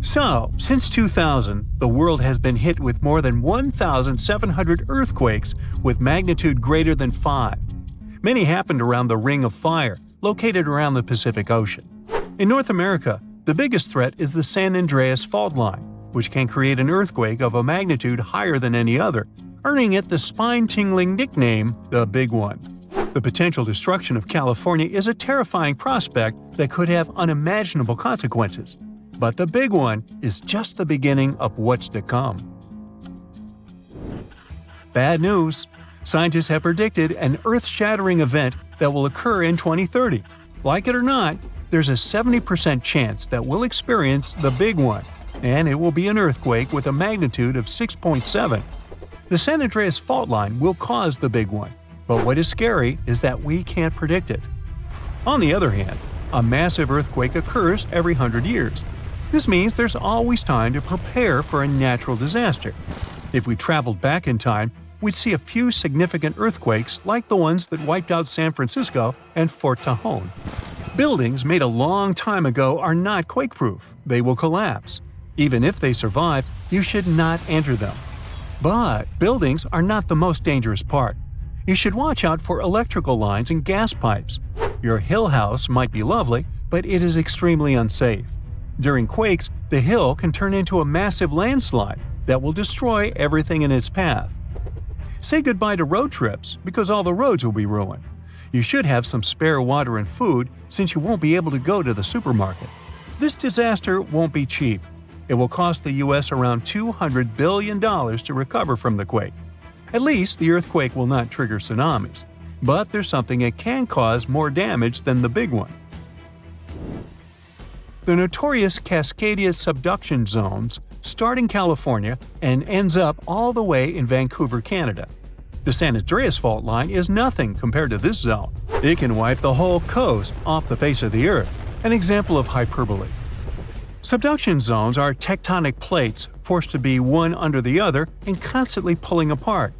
So, since 2000, the world has been hit with more than 1,700 earthquakes with magnitude greater than 5. Many happened around the Ring of Fire, located around the Pacific Ocean. In North America, the biggest threat is the San Andreas Fault line, which can create an earthquake of a magnitude higher than any other, earning it the spine-tingling nickname, the Big One. The potential destruction of California is a terrifying prospect that could have unimaginable consequences. But the Big One is just the beginning of what's to come. Bad news! Scientists have predicted an earth-shattering event that will occur in 2030. Like it or not, there's a 70% chance that we'll experience the Big One, and it will be an earthquake with a magnitude of 6.7. The San Andreas Fault line will cause the Big One, but what is scary is that we can't predict it. On the other hand, a massive earthquake occurs every 100 years. This means there's always time to prepare for a natural disaster. If we traveled back in time, we'd see a few significant earthquakes like the ones that wiped out San Francisco and Fort Tejon. Buildings made a long time ago are not quake-proof. They will collapse. Even if they survive, you should not enter them. But buildings are not the most dangerous part. You should watch out for electrical lines and gas pipes. Your hill house might be lovely, but it is extremely unsafe. During quakes, the hill can turn into a massive landslide that will destroy everything in its path. Say goodbye to road trips because all the roads will be ruined. You should have some spare water and food since you won't be able to go to the supermarket. This disaster won't be cheap. It will cost the U.S. around $200 billion to recover from the quake. At least the earthquake will not trigger tsunamis. But there's something it can cause more damage than the Big One. The notorious Cascadia subduction zones start in California and ends up all the way in Vancouver, Canada. The San Andreas Fault line is nothing compared to this zone. It can wipe the whole coast off the face of the Earth, an example of hyperbole. Subduction zones are tectonic plates forced to be one under the other and constantly pulling apart.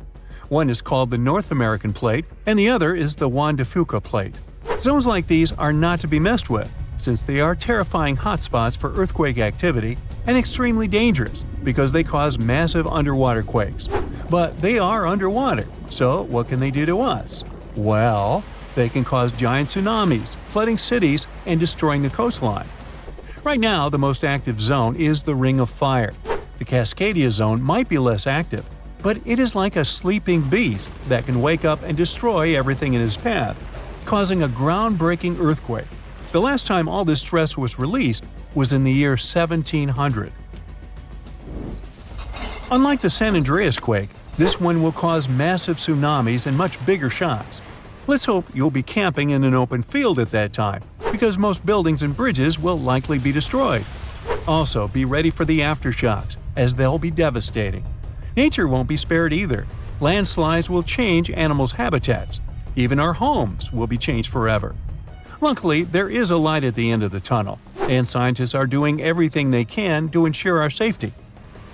One is called the North American Plate and the other is the Juan de Fuca Plate. Zones like these are not to be messed with, since they are terrifying hotspots for earthquake activity and extremely dangerous because they cause massive underwater quakes. But they are underwater, so what can they do to us? Well, they can cause giant tsunamis, flooding cities, and destroying the coastline. Right now, the most active zone is the Ring of Fire. The Cascadia zone might be less active, but it is like a sleeping beast that can wake up and destroy everything in its path, causing a groundbreaking earthquake. The last time all this stress was released was in the year 1700. Unlike the San Andreas quake, this one will cause massive tsunamis and much bigger shocks. Let's hope you'll be camping in an open field at that time, because most buildings and bridges will likely be destroyed. Also, be ready for the aftershocks, as they'll be devastating. Nature won't be spared either. Landslides will change animals' habitats. Even our homes will be changed forever. Luckily, there is a light at the end of the tunnel, and scientists are doing everything they can to ensure our safety.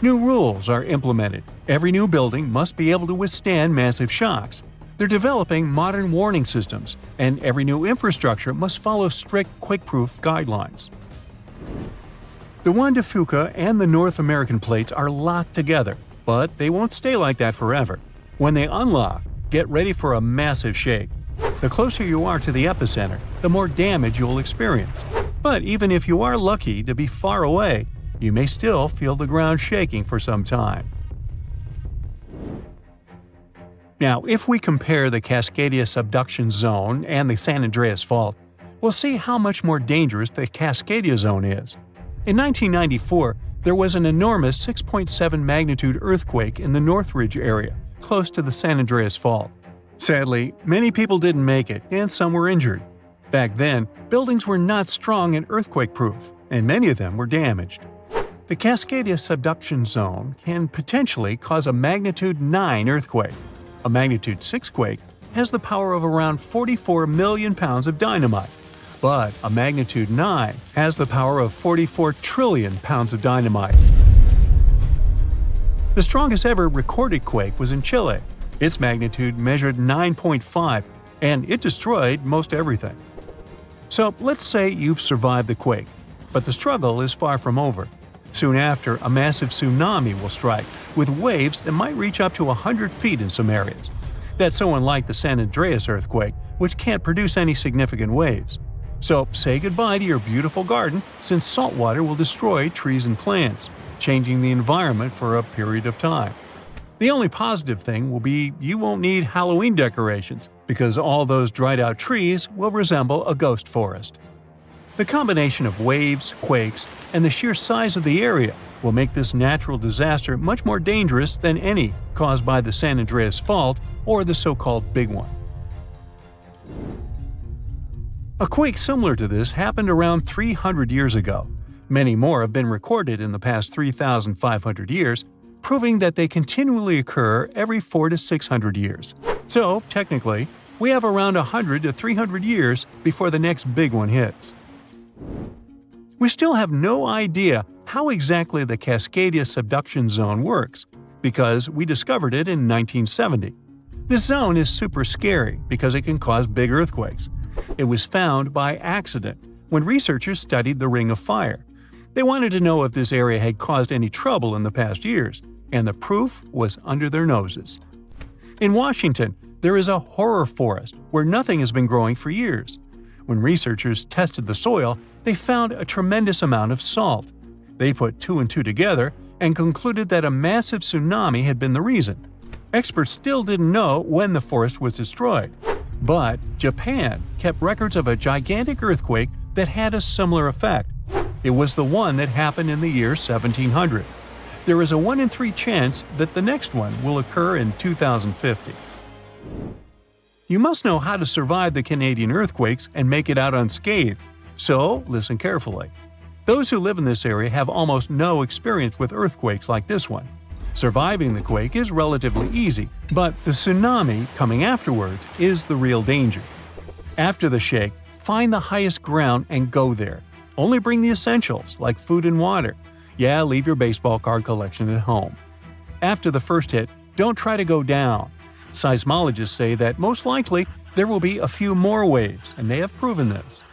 New rules are implemented. Every new building must be able to withstand massive shocks. They're developing modern warning systems, and every new infrastructure must follow strict quake-proof guidelines. The Juan de Fuca and the North American plates are locked together, but they won't stay like that forever. When they unlock, get ready for a massive shake. The closer you are to the epicenter, the more damage you'll experience. But even if you are lucky to be far away, you may still feel the ground shaking for some time. Now, if we compare the Cascadia subduction zone and the San Andreas Fault, we'll see how much more dangerous the Cascadia zone is. In 1994, there was an enormous 6.7 magnitude earthquake in the Northridge area, close to the San Andreas Fault. Sadly, many people didn't make it, and some were injured. Back then, buildings were not strong and earthquake-proof, and many of them were damaged. The Cascadia subduction zone can potentially cause a magnitude 9 earthquake. A magnitude 6 quake has the power of around 44 million pounds of dynamite, but a magnitude 9 has the power of 44 trillion pounds of dynamite. The strongest ever recorded quake was in Chile. Its magnitude measured 9.5, and it destroyed most everything. So let's say you've survived the quake, but the struggle is far from over. Soon after, a massive tsunami will strike, with waves that might reach up to 100 feet in some areas. That's so unlike the San Andreas earthquake, which can't produce any significant waves. So say goodbye to your beautiful garden, since salt water will destroy trees and plants, changing the environment for a period of time. The only positive thing will be you won't need Halloween decorations, because all those dried-out trees will resemble a ghost forest. The combination of waves, quakes, and the sheer size of the area will make this natural disaster much more dangerous than any caused by the San Andreas Fault or the so-called Big One. A quake similar to this happened around 300 years ago. Many more have been recorded in the past 3,500 years, proving that they continually occur every 400 to 600 years. So, technically, we have around 100 to 300 years before the next big one hits. We still have no idea how exactly the Cascadia subduction zone works, because we discovered it in 1970. This zone is super scary because it can cause big earthquakes. It was found by accident when researchers studied the Ring of Fire. They wanted to know if this area had caused any trouble in the past years, and the proof was under their noses. In Washington, there is a horror forest where nothing has been growing for years. When researchers tested the soil, they found a tremendous amount of salt. They put two and two together and concluded that a massive tsunami had been the reason. Experts still didn't know when the forest was destroyed. But Japan kept records of a gigantic earthquake that had a similar effect. It was the one that happened in the year 1700. There is a 1 in 3 chance that the next one will occur in 2050. You must know how to survive the Canadian earthquakes and make it out unscathed, so listen carefully. Those who live in this area have almost no experience with earthquakes like this one. Surviving the quake is relatively easy, but the tsunami coming afterwards is the real danger. After the shake, find the highest ground and go there. Only bring the essentials, like food and water. Yeah, leave your baseball card collection at home. After the first hit, don't try to go down. Seismologists say that most likely there will be a few more waves, and they have proven this.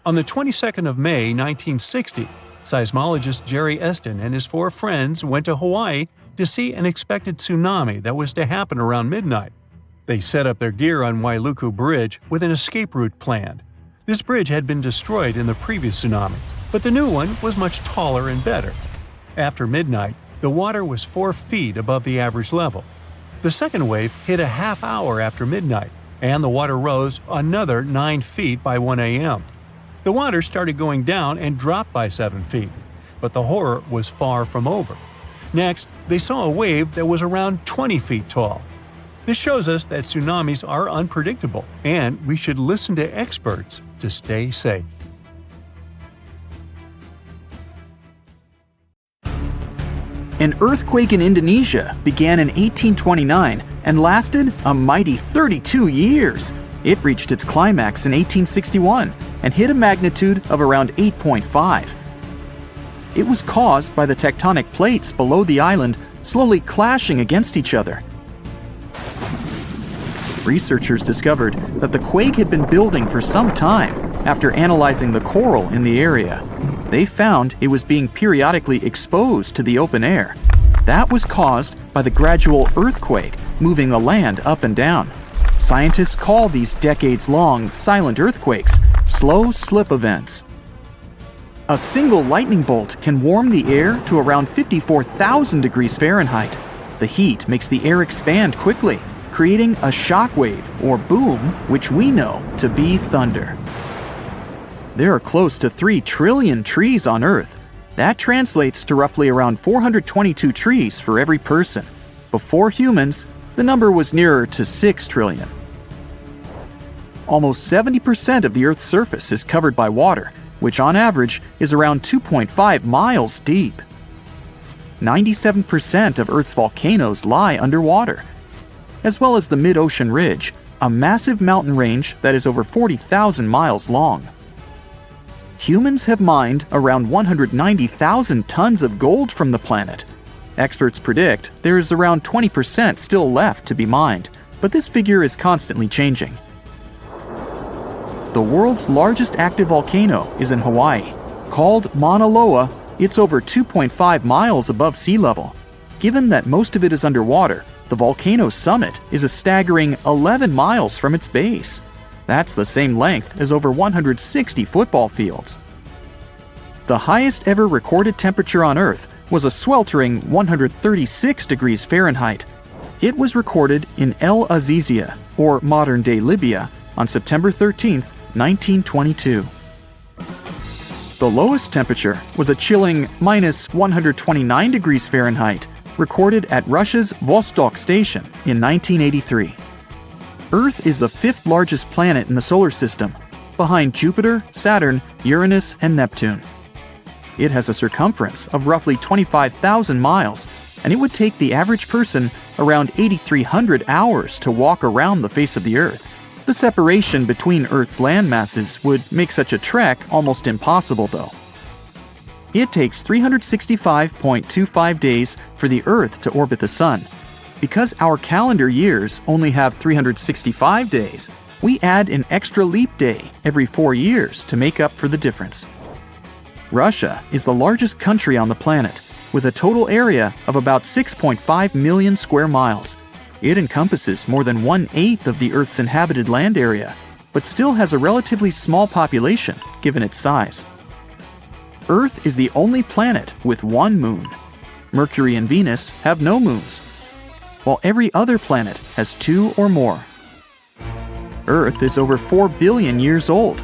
On the 22nd of May, 1960, seismologist Jerry Eston and his 4 friends went to Hawaii to see an expected tsunami that was to happen around midnight. They set up their gear on Wailuku Bridge with an escape route planned. This bridge had been destroyed in the previous tsunami, but the new one was much taller and better. After midnight, the water was 4 feet above the average level. The second wave hit a half hour after midnight, and the water rose another 9 feet by 1 a.m. The water started going down and dropped by 7 feet, but the horror was far from over. Next, they saw a wave that was around 20 feet tall. This shows us that tsunamis are unpredictable, and we should listen to experts to stay safe. An earthquake in Indonesia began in 1829 and lasted a mighty 32 years. It reached its climax in 1861 and hit a magnitude of around 8.5. It was caused by the tectonic plates below the island slowly clashing against each other. Researchers discovered that the quake had been building for some time after analyzing the coral in the area. They found it was being periodically exposed to the open air. That was caused by the gradual earthquake moving the land up and down. Scientists call these decades-long silent earthquakes slow slip events. A single lightning bolt can warm the air to around 54,000 degrees Fahrenheit. The heat makes the air expand quickly, creating a shock wave or boom, which we know to be thunder. There are close to 3 trillion trees on Earth. That translates to roughly around 422 trees for every person. Before humans, the number was nearer to 6 trillion. Almost 70% of the Earth's surface is covered by water, which on average is around 2.5 miles deep. 97% of Earth's volcanoes lie underwater, as well as the mid-ocean ridge, a massive mountain range that is over 40,000 miles long. Humans have mined around 190,000 tons of gold from the planet. Experts predict there is around 20% still left to be mined, but this figure is constantly changing. The world's largest active volcano is in Hawaii. Called Mauna Loa, It's over 2.5 miles above sea level. Given that most of it is underwater, the volcano's summit is a staggering 11 miles from its base. That's the same length as over 160 football fields. The highest ever recorded temperature on Earth was a sweltering 136 degrees Fahrenheit. It was recorded in El Azizia, or modern-day Libya, on September 13, 1922. The lowest temperature was a chilling minus 129 degrees Fahrenheit, recorded at Russia's Vostok station in 1983. Earth is the fifth largest planet in the solar system, behind Jupiter, Saturn, Uranus, and Neptune. It has a circumference of roughly 25,000 miles, and it would take the average person around 8,300 hours to walk around the face of the Earth. The separation between Earth's land masses would make such a trek almost impossible, though. It takes 365.25 days for the Earth to orbit the Sun. Because our calendar years only have 365 days, we add an extra leap day every 4 years to make up for the difference. Russia is the largest country on the planet, with a total area of about 6.5 million square miles. It encompasses more than 1/8 of the Earth's inhabited land area, but still has a relatively small population given its size. Earth is the only planet with one moon. Mercury and Venus have no moons, while every other planet has 2 or more. Earth is over 4 billion years old.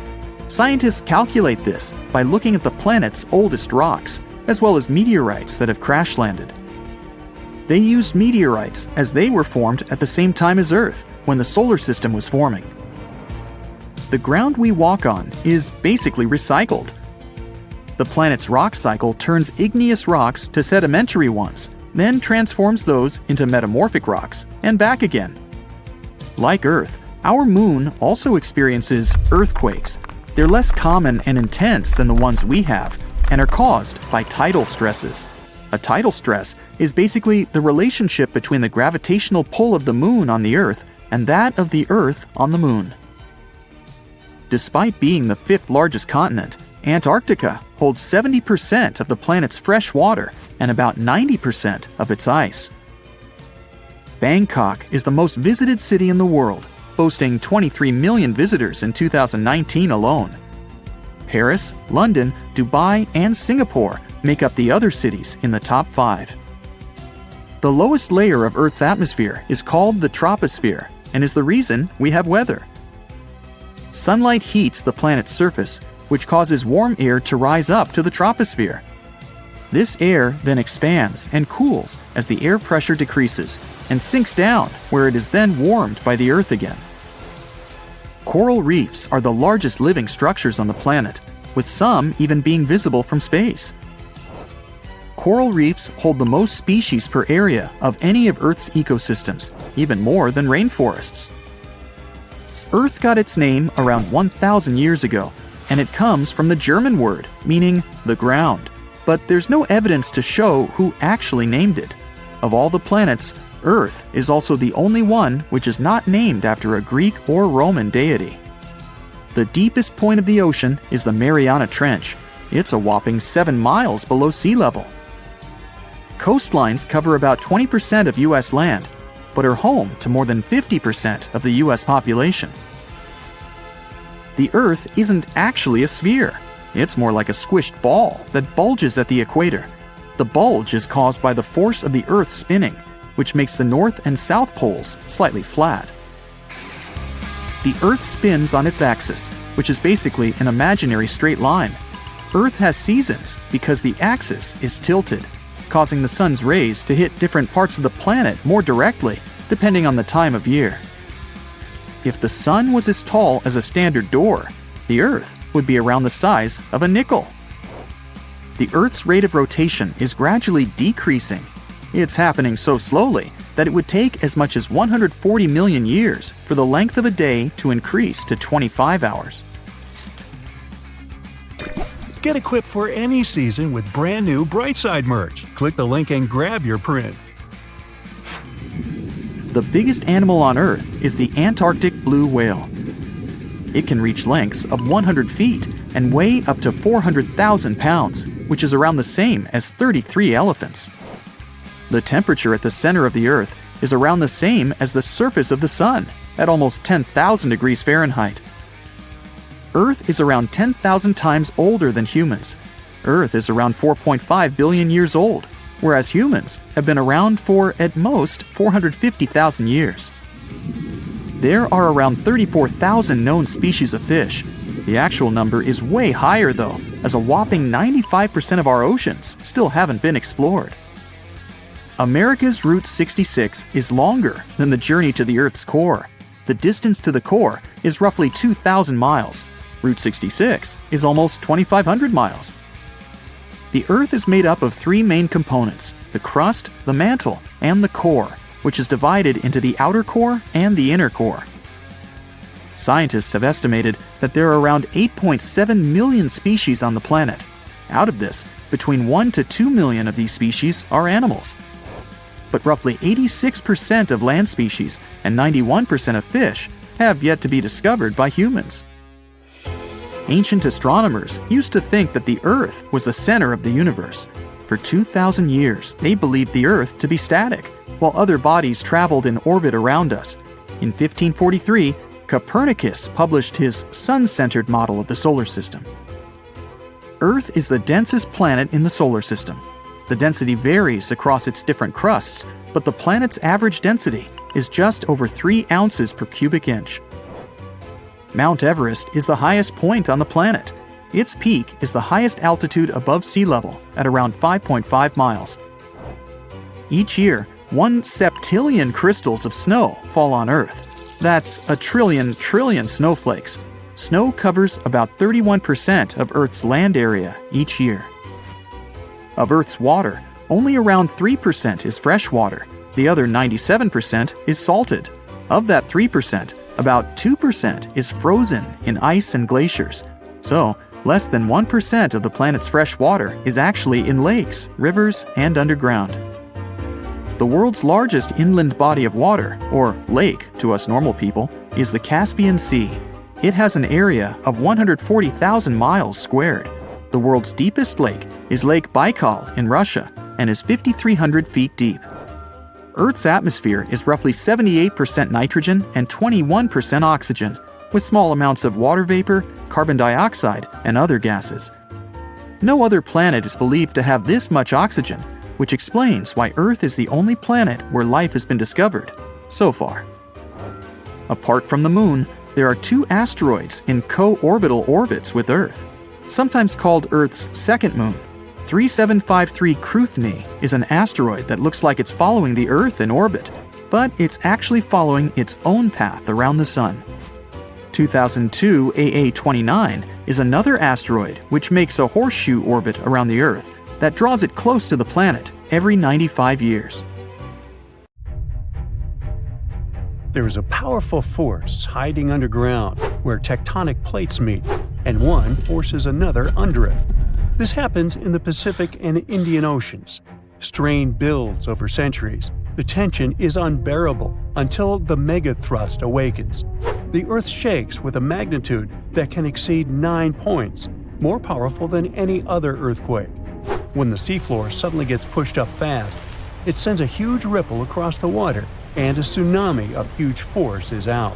Scientists calculate this by looking at the planet's oldest rocks, as well as meteorites that have crash-landed. They used meteorites as they were formed at the same time as Earth, when the solar system was forming. The ground we walk on is basically recycled. The planet's rock cycle turns igneous rocks to sedimentary ones, then transforms those into metamorphic rocks, and back again. Like Earth, our moon also experiences earthquakes. They're less common and intense than the ones we have, and are caused by tidal stresses. A tidal stress is basically the relationship between the gravitational pull of the moon on the Earth and that of the Earth on the moon. Despite being the fifth largest continent, Antarctica holds 70% of the planet's fresh water and about 90% of its ice. Bangkok is the most visited city in the world, boasting 23 million visitors in 2019 alone. Paris, London, Dubai, and Singapore make up the other cities in the top 5. The lowest layer of Earth's atmosphere is called the troposphere and is the reason we have weather. Sunlight heats the planet's surface, which causes warm air to rise up to the troposphere. This air then expands and cools as the air pressure decreases and sinks down, where it is then warmed by the Earth again. Coral reefs are the largest living structures on the planet, with some even being visible from space. Coral reefs hold the most species per area of any of Earth's ecosystems, even more than rainforests. Earth got its name around 1,000 years ago, and it comes from the German word meaning the ground, but there's no evidence to show who actually named it. Of all the planets, Earth is also the only one which is not named after a Greek or Roman deity. The deepest point of the ocean is the Mariana Trench. It's a whopping 7 miles below sea level. Coastlines cover about 20% of U.S. land, but are home to more than 50% of the U.S. population. The Earth isn't actually a sphere. It's more like a squished ball that bulges at the equator. The bulge is caused by the force of the Earth spinning, which makes the north and south poles slightly flat. The Earth spins on its axis, which is basically an imaginary straight line. Earth has seasons because the axis is tilted, causing the sun's rays to hit different parts of the planet more directly, depending on the time of year. If the sun was as tall as a standard door, the Earth would be around the size of a nickel. The Earth's rate of rotation is gradually decreasing. It's happening so slowly that it would take as much as 140 million years for the length of a day to increase to 25 hours. Get equipped for any season with brand new Brightside merch. Click the link and grab your print. The biggest animal on Earth is the Antarctic blue whale. It can reach lengths of 100 feet and weigh up to 400,000 pounds. which is around the same as 33 elephants. The temperature at the center of the Earth is around the same as the surface of the Sun, at almost 10,000 degrees Fahrenheit. Earth is around 10,000 times older than humans. Earth is around 4.5 billion years old, whereas humans have been around for, at most, 450,000 years. There are around 34,000 known species of fish. The actual number is way higher though, as a whopping 95% of our oceans still haven't been explored. America's Route 66 is longer than the journey to the Earth's core. The distance to the core is roughly 2,000 miles. Route 66 is almost 2,500 miles. The Earth is made up of three main components: the crust, the mantle, and the core, which is divided into the outer core and the inner core. Scientists have estimated that there are around 8.7 million species on the planet. Out of this, between 1 to 2 million of these species are animals. But roughly 86% of land species and 91% of fish have yet to be discovered by humans. Ancient astronomers used to think that the Earth was the center of the universe. For 2,000 years, they believed the Earth to be static, while other bodies traveled in orbit around us. In 1543, Copernicus published his sun-centered model of the solar system. Earth is the densest planet in the solar system. The density varies across its different crusts, but the planet's average density is just over 3 ounces per cubic inch. Mount Everest is the highest point on the planet. Its peak is the highest altitude above sea level at around 5.5 miles. Each year, 1 septillion crystals of snow fall on Earth. That's a trillion snowflakes. Snow covers about 31% of Earth's land area each year. Of Earth's water, only around 3% is fresh water. The other 97% is salted. Of that 3%, about 2% is frozen in ice and glaciers. So, less than 1% of the planet's fresh water is actually in lakes, rivers, and underground. The world's largest inland body of water, or lake to us normal people, is the Caspian Sea. It has an area of 140,000 miles squared. The world's deepest lake is Lake Baikal in Russia and is 5,300 feet deep. Earth's atmosphere is roughly 78% nitrogen and 21% oxygen, with small amounts of water vapor, carbon dioxide, and other gases. No other planet is believed to have this much oxygen, which explains why Earth is the only planet where life has been discovered so far. Apart from the Moon, there are 2 asteroids in co-orbital orbits with Earth, sometimes called Earth's second moon. 3753 Cruithne is an asteroid that looks like it's following the Earth in orbit, but it's actually following its own path around the Sun. 2002 AA29 is another asteroid which makes a horseshoe orbit around the Earth that draws it close to the planet every 95 years. There is a powerful force hiding underground where tectonic plates meet, and one forces another under it. This happens in the Pacific and Indian Oceans. Strain builds over centuries. The tension is unbearable until the megathrust awakens. The Earth shakes with a magnitude that can exceed 9 points, more powerful than any other earthquake. When the seafloor suddenly gets pushed up fast, it sends a huge ripple across the water, and a tsunami of huge force is out.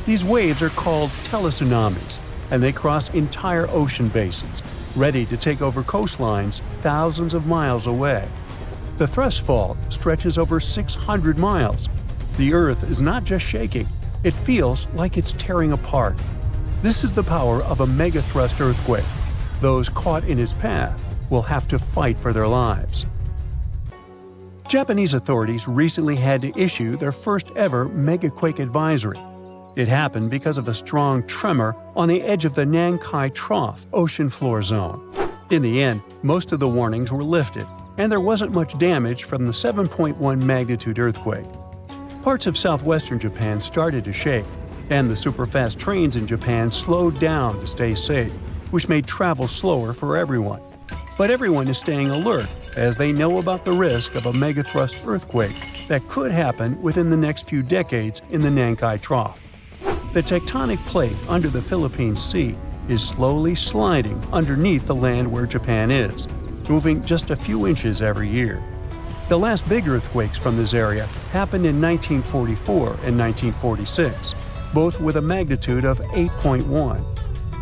These waves are called teletsunamis, and they cross entire ocean basins, ready to take over coastlines thousands of miles away. The thrust fault stretches over 600 miles. The Earth is not just shaking, it feels like it's tearing apart. This is the power of a megathrust earthquake. Those caught in its path will have to fight for their lives. Japanese authorities recently had to issue their first ever megaquake advisory. It happened because of a strong tremor on the edge of the Nankai trough ocean floor zone. In the end, most of the warnings were lifted, and there wasn't much damage from the 7.1 magnitude earthquake. Parts of southwestern Japan started to shake, and the superfast trains in Japan slowed down to stay safe, which made travel slower for everyone. But everyone is staying alert as they know about the risk of a megathrust earthquake that could happen within the next few decades in the Nankai Trough. The tectonic plate under the Philippine Sea is slowly sliding underneath the land where Japan is. moving just a few inches every year. The last big earthquakes from this area happened in 1944 and 1946, both with a magnitude of 8.1.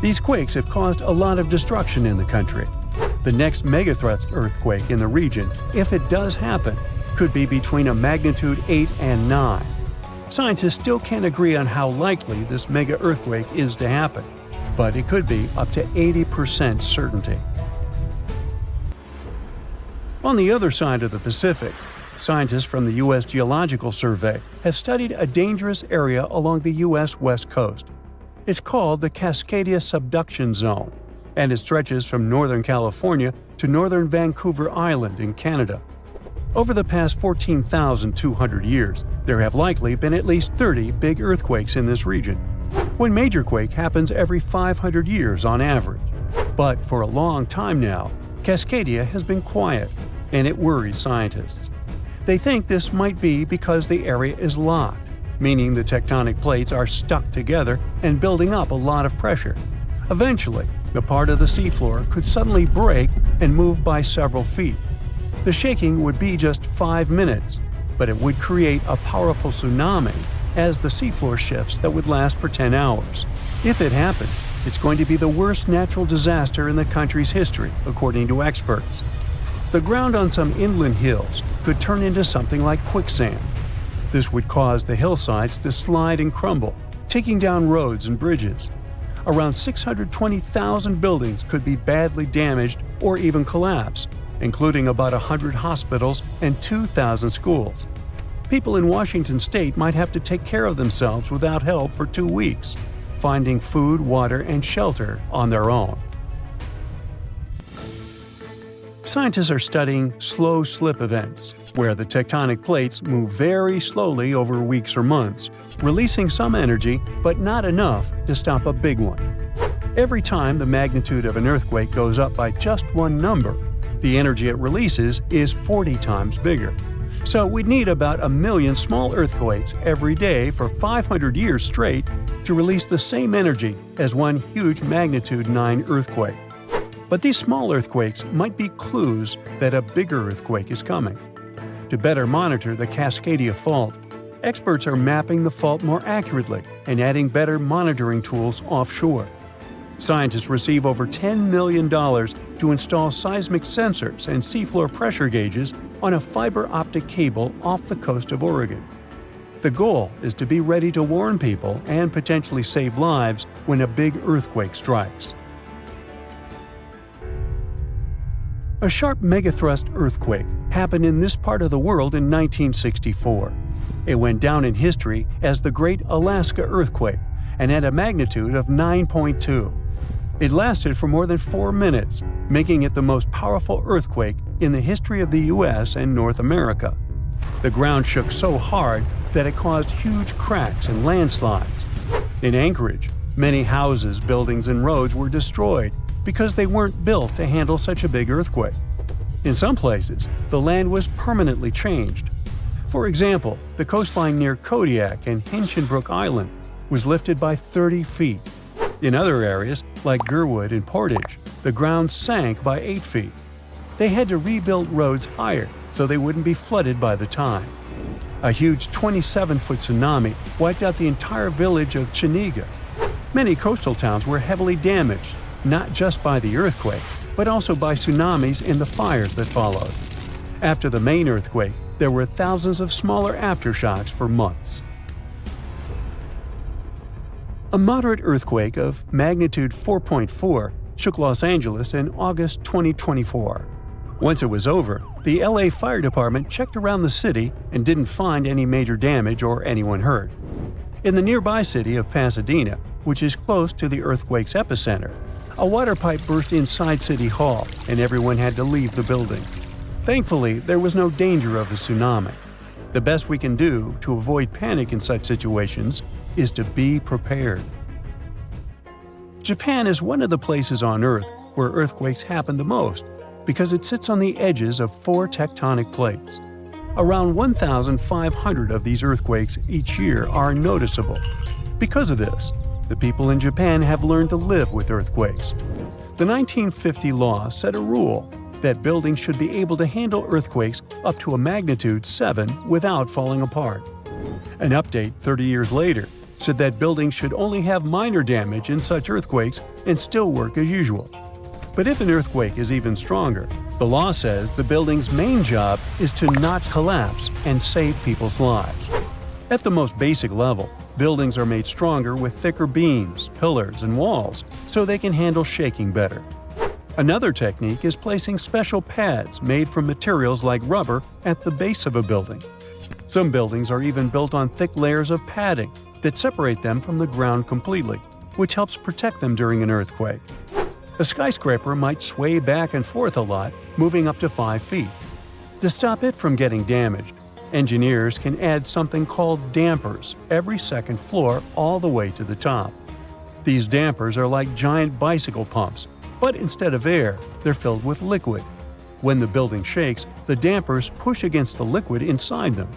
These quakes have caused a lot of destruction in the country. The next megathrust earthquake in the region, if it does happen, could be between a magnitude 8 and 9. Scientists still can't agree on how likely this mega earthquake is to happen, but it could be up to 80% certainty. On the other side of the Pacific, scientists from the U.S. Geological Survey have studied a dangerous area along the U.S. West Coast. It's called the Cascadia subduction zone, and it stretches from northern California to northern Vancouver Island in Canada. Over the past 14,200 years, there have likely been at least 30 big earthquakes in this region. One major quake happens every 500 years on average. But for a long time now, Cascadia has been quiet, and it worries scientists. They think this might be because the area is locked, meaning the tectonic plates are stuck together and building up a lot of pressure. Eventually, the part of the seafloor could suddenly break and move by several feet. The shaking would be just 5 minutes, but it would create a powerful tsunami as the seafloor shifts that would last for 10 hours. If it happens, it's going to be the worst natural disaster in the country's history, according to experts. The ground on some inland hills could turn into something like quicksand. This would cause the hillsides to slide and crumble, taking down roads and bridges. Around 620,000 buildings could be badly damaged or even collapse, including about 100 hospitals and 2,000 schools. People in Washington state might have to take care of themselves without help for 2 weeks, finding food, water, and shelter on their own. Scientists are studying slow slip events, where the tectonic plates move very slowly over weeks or months, releasing some energy but not enough to stop a big one. Every time the magnitude of an earthquake goes up by just one number, the energy it releases is 40 times bigger. So we'd need about 1 million small earthquakes every day for 500 years straight to release the same energy as one huge magnitude 9 earthquake. But these small earthquakes might be clues that a bigger earthquake is coming. To better monitor the Cascadia Fault, experts are mapping the fault more accurately and adding better monitoring tools offshore. Scientists receive over $10 million to install seismic sensors and seafloor pressure gauges on a fiber optic cable off the coast of Oregon. The goal is to be ready to warn people and potentially save lives when a big earthquake strikes. A sharp megathrust earthquake happened in this part of the world in 1964. It went down in history as the Great Alaska Earthquake and had a magnitude of 9.2. It lasted for more than 4 minutes, making it the most powerful earthquake in the history of the U.S. and North America. The ground shook so hard that it caused huge cracks and landslides. In Anchorage, many houses, buildings, and roads were destroyed because they weren't built to handle such a big earthquake. In some places, the land was permanently changed. For example, the coastline near Kodiak and Hinchinbrook Island was lifted by 30 feet. In other areas, like Gerwood and Portage, the ground sank by 8 feet. They had to rebuild roads higher so they wouldn't be flooded by the time. A huge 27-foot tsunami wiped out the entire village of Chiniga. Many coastal towns were heavily damaged, not just by the earthquake, but also by tsunamis and the fires that followed. After the main earthquake, there were thousands of smaller aftershocks for months. A moderate earthquake of magnitude 4.4 shook Los Angeles in August 2024. Once it was over, the LA Fire Department checked around the city and didn't find any major damage or anyone hurt. In the nearby city of Pasadena, which is close to the earthquake's epicenter, a water pipe burst inside City Hall and everyone had to leave the building. Thankfully, there was no danger of a tsunami. The best we can do to avoid panic in such situations is to be prepared. Japan is one of the places on Earth where earthquakes happen the most because it sits on the edges of 4 tectonic plates. Around 1,500 of these earthquakes each year are noticeable. Because of this, the people in Japan have learned to live with earthquakes. The 1950 law set a rule that buildings should be able to handle earthquakes up to a magnitude 7 without falling apart. An update 30 years later said that buildings should only have minor damage in such earthquakes and still work as usual. But if an earthquake is even stronger, the law says the building's main job is to not collapse and save people's lives. At the most basic level, buildings are made stronger with thicker beams, pillars, and walls so they can handle shaking better. Another technique is placing special pads made from materials like rubber at the base of a building. Some buildings are even built on thick layers of padding that separate them from the ground completely, which helps protect them during an earthquake. A skyscraper might sway back and forth a lot, moving up to 5 feet. To stop it from getting damaged, engineers can add something called dampers every second floor all the way to the top. These dampers are like giant bicycle pumps, but instead of air, they're filled with liquid. When the building shakes, the dampers push against the liquid inside them.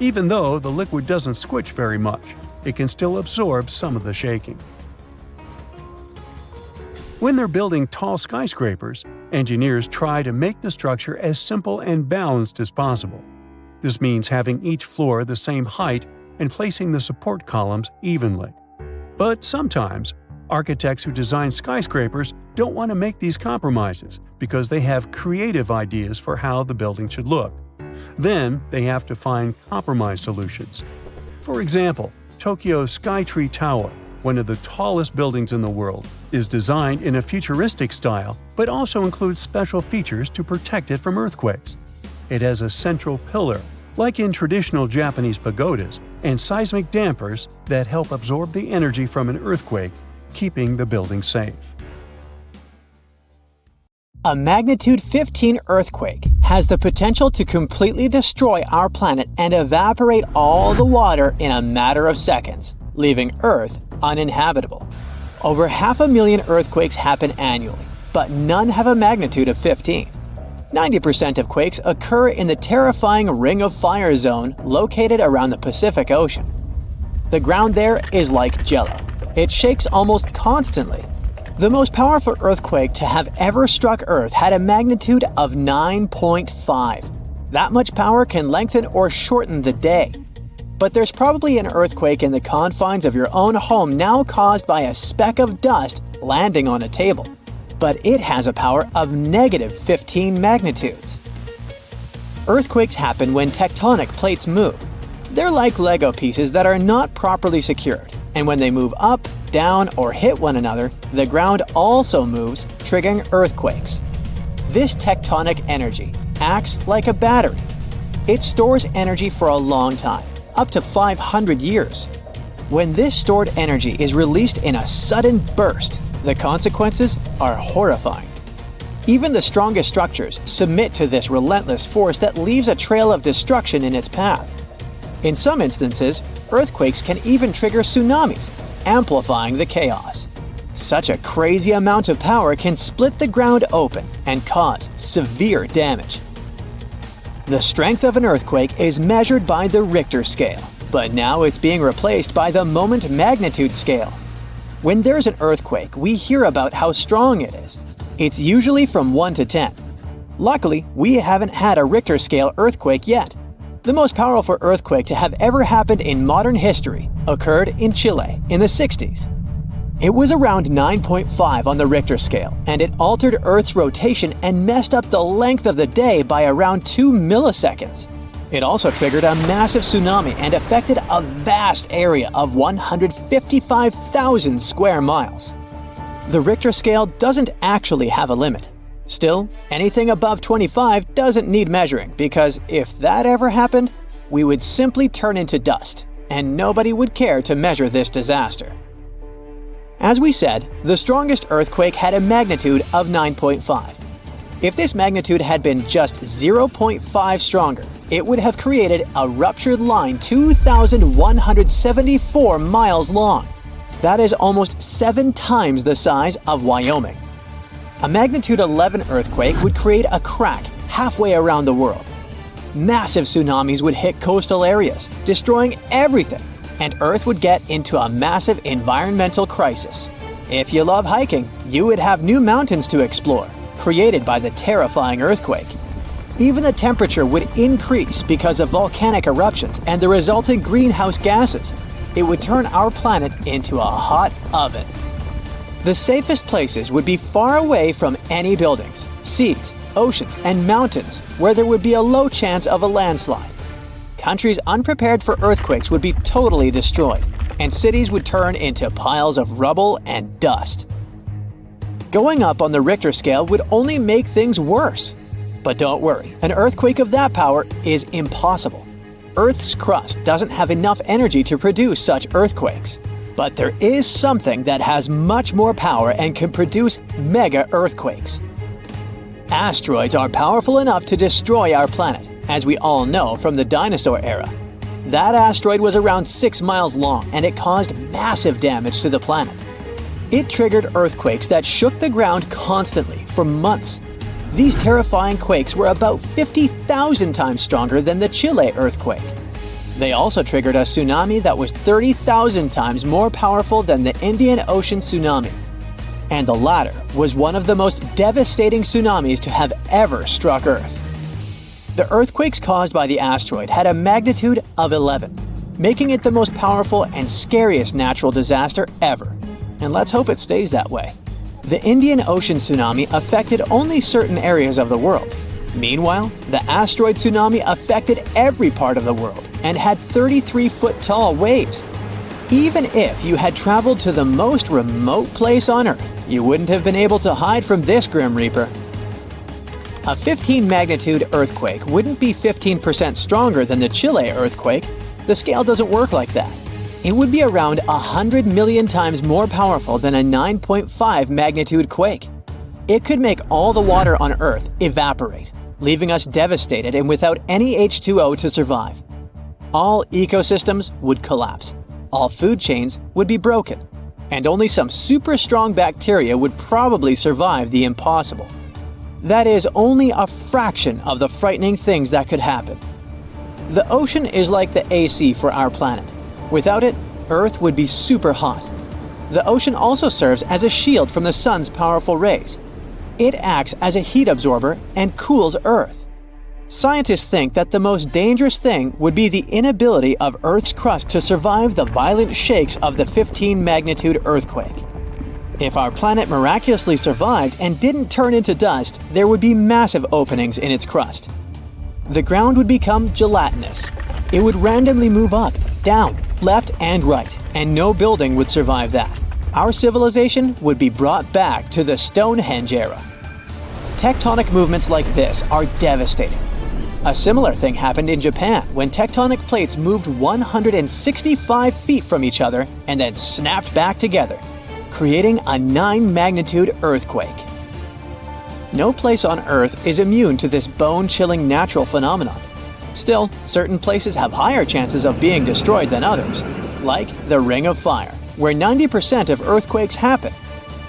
Even though the liquid doesn't squish very much, it can still absorb some of the shaking. When they're building tall skyscrapers, engineers try to make the structure as simple and balanced as possible. This means having each floor the same height and placing the support columns evenly. But sometimes, architects who design skyscrapers don't want to make these compromises because they have creative ideas for how the building should look. Then they have to find compromise solutions. For example, Tokyo's Skytree Tower, one of the tallest buildings in the world, is designed in a futuristic style but also includes special features to protect it from earthquakes. It has a central pillar, like in traditional Japanese pagodas, and seismic dampers that help absorb the energy from an earthquake, keeping the building safe. A magnitude 15 earthquake has the potential to completely destroy our planet and evaporate all the water in a matter of seconds, leaving Earth uninhabitable. Over 500,000 earthquakes happen annually, but none have a magnitude of 15. 90% of quakes occur in the terrifying Ring of Fire zone located around the Pacific Ocean. The ground there is like jello. It shakes almost constantly. The most powerful earthquake to have ever struck Earth had a magnitude of 9.5. That much power can lengthen or shorten the day. But there's probably an earthquake in the confines of your own home now caused by a speck of dust landing on a table. But it has a power of negative 15 magnitudes. Earthquakes happen when tectonic plates move. They're like Lego pieces that are not properly secured, and when they move up, down, or hit one another, the ground also moves, triggering earthquakes. This tectonic energy acts like a battery. It stores energy for a long time, up to 500 years. When this stored energy is released in a sudden burst, the consequences are horrifying. Even the strongest structures submit to this relentless force that leaves a trail of destruction in its path. In some instances, earthquakes can even trigger tsunamis, amplifying the chaos. Such a crazy amount of power can split the ground open and cause severe damage. The strength of an earthquake is measured by the Richter scale, but now it's being replaced by the moment magnitude scale. When there's an earthquake, we hear about how strong it is. It's usually from 1 to 10. Luckily, we haven't had a Richter scale earthquake yet. The most powerful earthquake to have ever happened in modern history occurred in Chile in the 60s. It was around 9.5 on the Richter scale, and it altered Earth's rotation and messed up the length of the day by around 2 milliseconds. It also triggered a massive tsunami and affected a vast area of 155,000 square miles. The Richter scale doesn't actually have a limit. Still, anything above 25 doesn't need measuring, because if that ever happened, we would simply turn into dust, and nobody would care to measure this disaster. As we said, the strongest earthquake had a magnitude of 9.5. If this magnitude had been just 0.5 stronger, it would have created a ruptured line 2,174 miles long. That is almost 7 times the size of Wyoming. A magnitude 11 earthquake would create a crack halfway around the world. Massive tsunamis would hit coastal areas, destroying everything, and Earth would get into a massive environmental crisis. If you love hiking, you would have new mountains to explore, created by the terrifying earthquake. Even the temperature would increase because of volcanic eruptions and the resulting greenhouse gases. It would turn our planet into a hot oven. The safest places would be far away from any buildings, seas, oceans, and mountains where there would be a low chance of a landslide. Countries unprepared for earthquakes would be totally destroyed, and cities would turn into piles of rubble and dust. Going up on the Richter scale would only make things worse. But don't worry, an earthquake of that power is impossible. Earth's crust doesn't have enough energy to produce such earthquakes. But there is something that has much more power and can produce mega earthquakes. Asteroids are powerful enough to destroy our planet, as we all know from the dinosaur era. That asteroid was around 6 miles long and it caused massive damage to the planet. It triggered earthquakes that shook the ground constantly for months. These terrifying quakes were about 50,000 times stronger than the Chile earthquake. They also triggered a tsunami that was 30,000 times more powerful than the Indian Ocean tsunami. And the latter was one of the most devastating tsunamis to have ever struck Earth. The earthquakes caused by the asteroid had a magnitude of 11, making it the most powerful and scariest natural disaster ever. And let's hope it stays that way. The Indian Ocean tsunami affected only certain areas of the world. Meanwhile, the asteroid tsunami affected every part of the world and had 33-foot-tall waves. Even if you had traveled to the most remote place on Earth, you wouldn't have been able to hide from this Grim Reaper. A 15-magnitude earthquake wouldn't be 15% stronger than the Chile earthquake. The scale doesn't work like that. It would be around 100 million times more powerful than a 9.5 magnitude quake. It could make all the water on Earth evaporate, leaving us devastated and without any H2O to survive. All ecosystems would collapse, all food chains would be broken, and only some super strong bacteria would probably survive the impossible. That is only a fraction of the frightening things that could happen. The ocean is like the AC for our planet. Without it, Earth would be super hot. The ocean also serves as a shield from the sun's powerful rays. It acts as a heat absorber and cools Earth. Scientists think that the most dangerous thing would be the inability of Earth's crust to survive the violent shakes of the 15-magnitude earthquake. If our planet miraculously survived and didn't turn into dust, there would be massive openings in its crust. The ground would become gelatinous. It would randomly move up, down, left, and right, and no building would survive that. Our civilization would be brought back to the Stonehenge era. Tectonic movements like this are devastating. A similar thing happened in Japan when tectonic plates moved 165 feet from each other and then snapped back together, creating a 9-magnitude earthquake. No place on Earth is immune to this bone-chilling natural phenomenon. Still, certain places have higher chances of being destroyed than others, like the Ring of Fire, where 90% of earthquakes happen.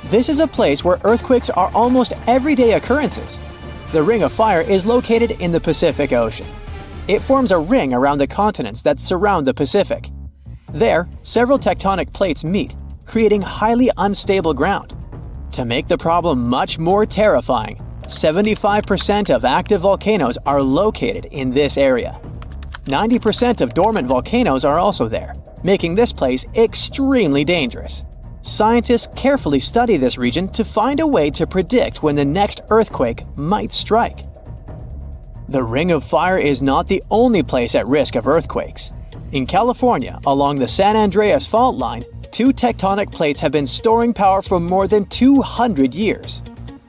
This is a place where earthquakes are almost everyday occurrences. The Ring of Fire is located in the Pacific Ocean. It forms a ring around the continents that surround the Pacific. There, several tectonic plates meet, creating highly unstable ground. To make the problem much more terrifying, 75% of active volcanoes are located in this area. 90% of dormant volcanoes are also there, making this place extremely dangerous. Scientists carefully study this region to find a way to predict when the next earthquake might strike. The Ring of Fire is not the only place at risk of earthquakes. In California, along the San Andreas Fault line, 2 tectonic plates have been storing power for more than 200 years.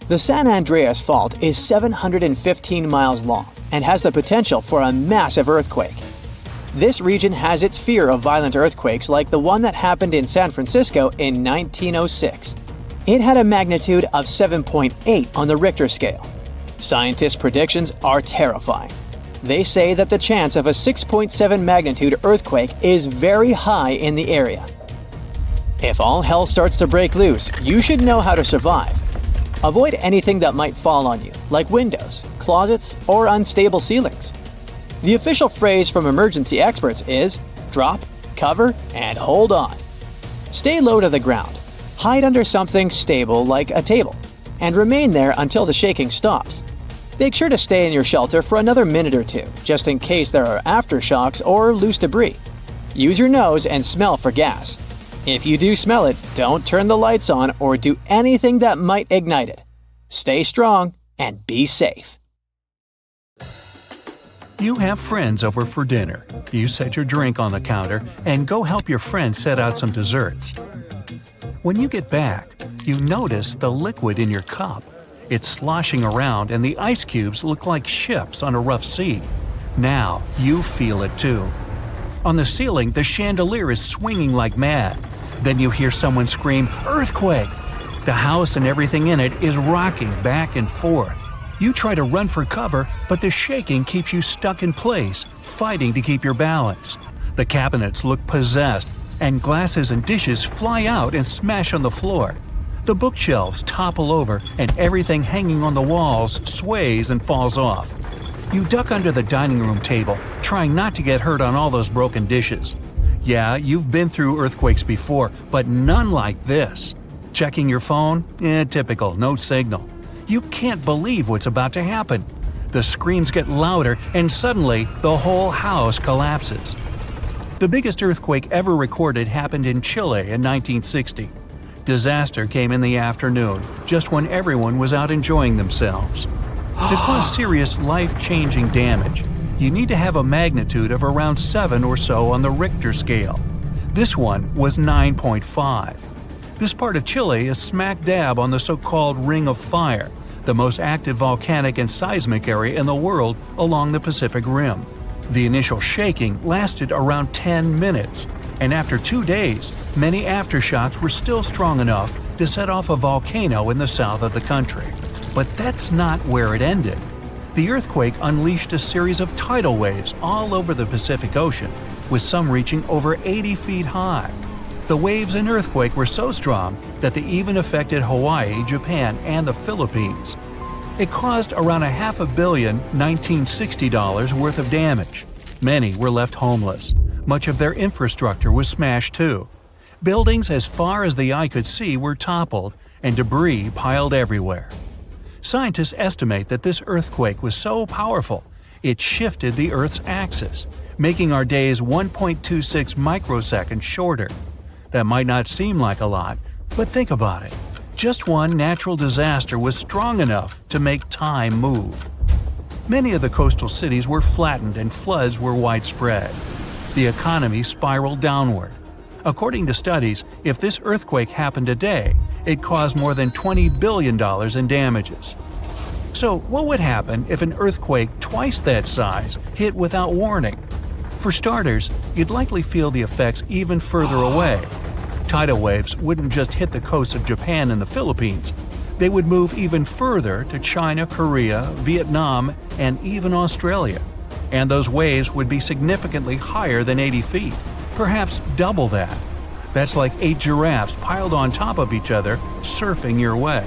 The San Andreas Fault is 715 miles long and has the potential for a massive earthquake. This region has its fear of violent earthquakes like the one that happened in San Francisco in 1906. It had a magnitude of 7.8 on the Richter scale. Scientists' predictions are terrifying. They say that the chance of a 6.7 magnitude earthquake is very high in the area. If all hell starts to break loose, you should know how to survive. Avoid anything that might fall on you, like windows, closets, or unstable ceilings. The official phrase from emergency experts is drop, cover, and hold on. Stay low to the ground. Hide under something stable like a table. and remain there until the shaking stops. Make sure to stay in your shelter for another minute or two, just in case there are aftershocks or loose debris. Use your nose and smell for gas. If you do smell it, don't turn the lights on or do anything that might ignite it. Stay strong and be safe. You have friends over for dinner. You set your drink on the counter and go help your friend set out some desserts. When you get back, you notice the liquid in your cup. It's sloshing around and the ice cubes look like ships on a rough sea. Now you feel it too. On the ceiling, the chandelier is swinging like mad. Then you hear someone scream, "Earthquake!" The house and everything in it is rocking back and forth. You try to run for cover, but the shaking keeps you stuck in place, fighting to keep your balance. The cabinets look possessed, and glasses and dishes fly out and smash on the floor. The bookshelves topple over, and everything hanging on the walls sways and falls off. You duck under the dining room table, trying not to get hurt on all those broken dishes. Yeah, you've been through earthquakes before, but none like this. Checking your phone? Typical, no signal. You can't believe what's about to happen. The screams get louder, and suddenly the whole house collapses. The biggest earthquake ever recorded happened in Chile in 1960. Disaster came in the afternoon, just when everyone was out enjoying themselves. To cause serious life-changing damage, you need to have a magnitude of around 7 or so on the Richter scale. This one was 9.5. This part of Chile is smack dab on the so-called Ring of Fire, the most active volcanic and seismic area in the world along the Pacific Rim. The initial shaking lasted around 10 minutes, and after 2 days, many aftershocks were still strong enough to set off a volcano in the south of the country. But that's not where it ended. The earthquake unleashed a series of tidal waves all over the Pacific Ocean, with some reaching over 80 feet high. The waves in earthquake were so strong that they even affected Hawaii, Japan, and the Philippines. It caused around $500 million $1960 worth of damage. Many were left homeless. Much of their infrastructure was smashed too. Buildings as far as the eye could see were toppled, and debris piled everywhere. Scientists estimate that this earthquake was so powerful, it shifted the Earth's axis, making our days 1.26 microseconds shorter. That might not seem like a lot, but think about it. Just one natural disaster was strong enough to make time move. Many of the coastal cities were flattened and floods were widespread. The economy spiraled downward. According to studies, if this earthquake happened today, it caused more than $20 billion in damages. So what would happen if an earthquake twice that size hit without warning? For starters, you'd likely feel the effects even further away. Tidal waves wouldn't just hit the coasts of Japan and the Philippines. They would move even further to China, Korea, Vietnam, and even Australia. And those waves would be significantly higher than 80 feet, perhaps double that. That's like 8 giraffes piled on top of each other, surfing your way.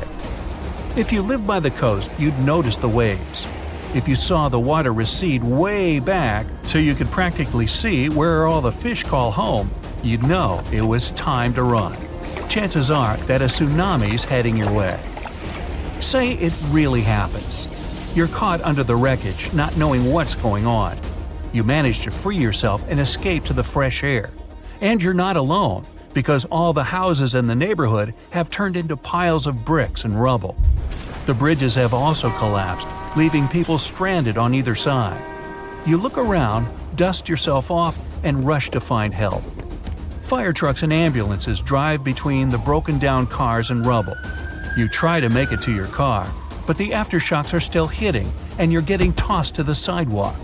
If you lived by the coast, you'd notice the waves. If you saw the water recede way back so you could practically see where all the fish call home, you'd know it was time to run. Chances are that a tsunami's heading your way. Say it really happens. You're caught under the wreckage, not knowing what's going on. You manage to free yourself and escape to the fresh air. And you're not alone, because all the houses in the neighborhood have turned into piles of bricks and rubble. The bridges have also collapsed, leaving people stranded on either side. You look around, dust yourself off, and rush to find help. Fire trucks and ambulances drive between the broken-down cars and rubble. You try to make it to your car, but the aftershocks are still hitting, and you're getting tossed to the sidewalk.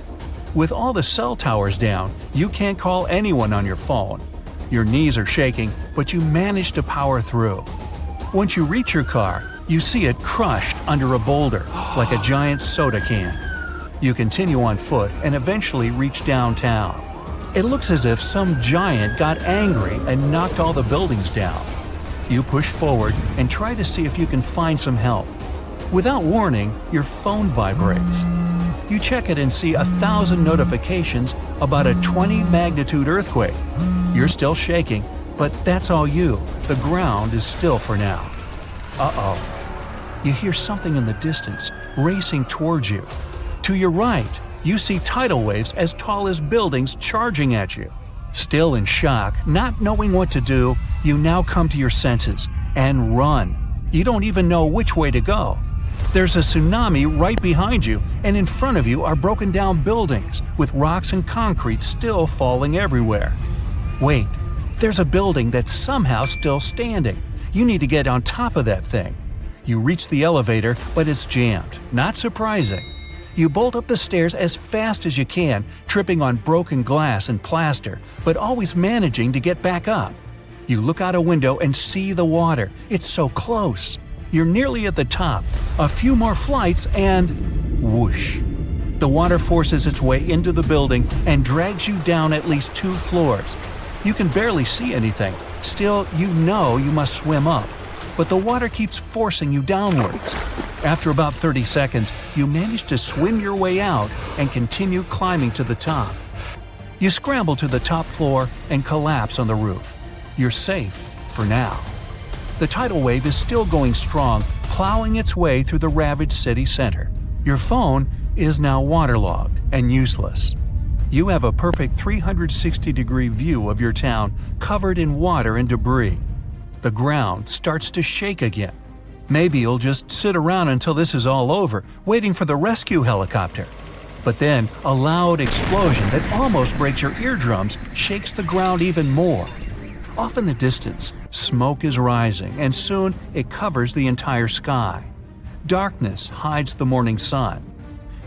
With all the cell towers down, you can't call anyone on your phone. Your knees are shaking, but you manage to power through. Once you reach your car, you see it crushed under a boulder, like a giant soda can. You continue on foot and eventually reach downtown. It looks as if some giant got angry and knocked all the buildings down. You push forward and try to see if you can find some help. Without warning, your phone vibrates. You check it and see 1,000 notifications about a 20-magnitude earthquake. You're still shaking, but that's all you. The ground is still for now. Uh-oh. you hear something in the distance racing towards you. To your right, you see tidal waves as tall as buildings charging at you. Still in shock, not knowing what to do, you now come to your senses and run. You don't even know which way to go. There's a tsunami right behind you, and in front of you are broken down buildings with rocks and concrete still falling everywhere. Wait, there's a building that's somehow still standing. You need to get on top of that thing. You reach the elevator, but it's jammed. Not surprising. You bolt up the stairs as fast as you can, tripping on broken glass and plaster, but always managing to get back up. You look out a window and see the water. It's so close. You're nearly at the top. A few more flights and whoosh. The water forces its way into the building and drags you down at least 2 floors. You can barely see anything. Still, you know you must swim up. But the water keeps forcing you downwards. After about 30 seconds, you manage to swim your way out and continue climbing to the top. You scramble to the top floor and collapse on the roof. You're safe for now. The tidal wave is still going strong, plowing its way through the ravaged city center. Your phone is now waterlogged and useless. You have a perfect 360-degree view of your town covered in water and debris. The ground starts to shake again. Maybe you'll just sit around until this is all over, waiting for the rescue helicopter. But then, a loud explosion that almost breaks your eardrums shakes the ground even more. Off in the distance, smoke is rising, and soon it covers the entire sky. Darkness hides the morning sun.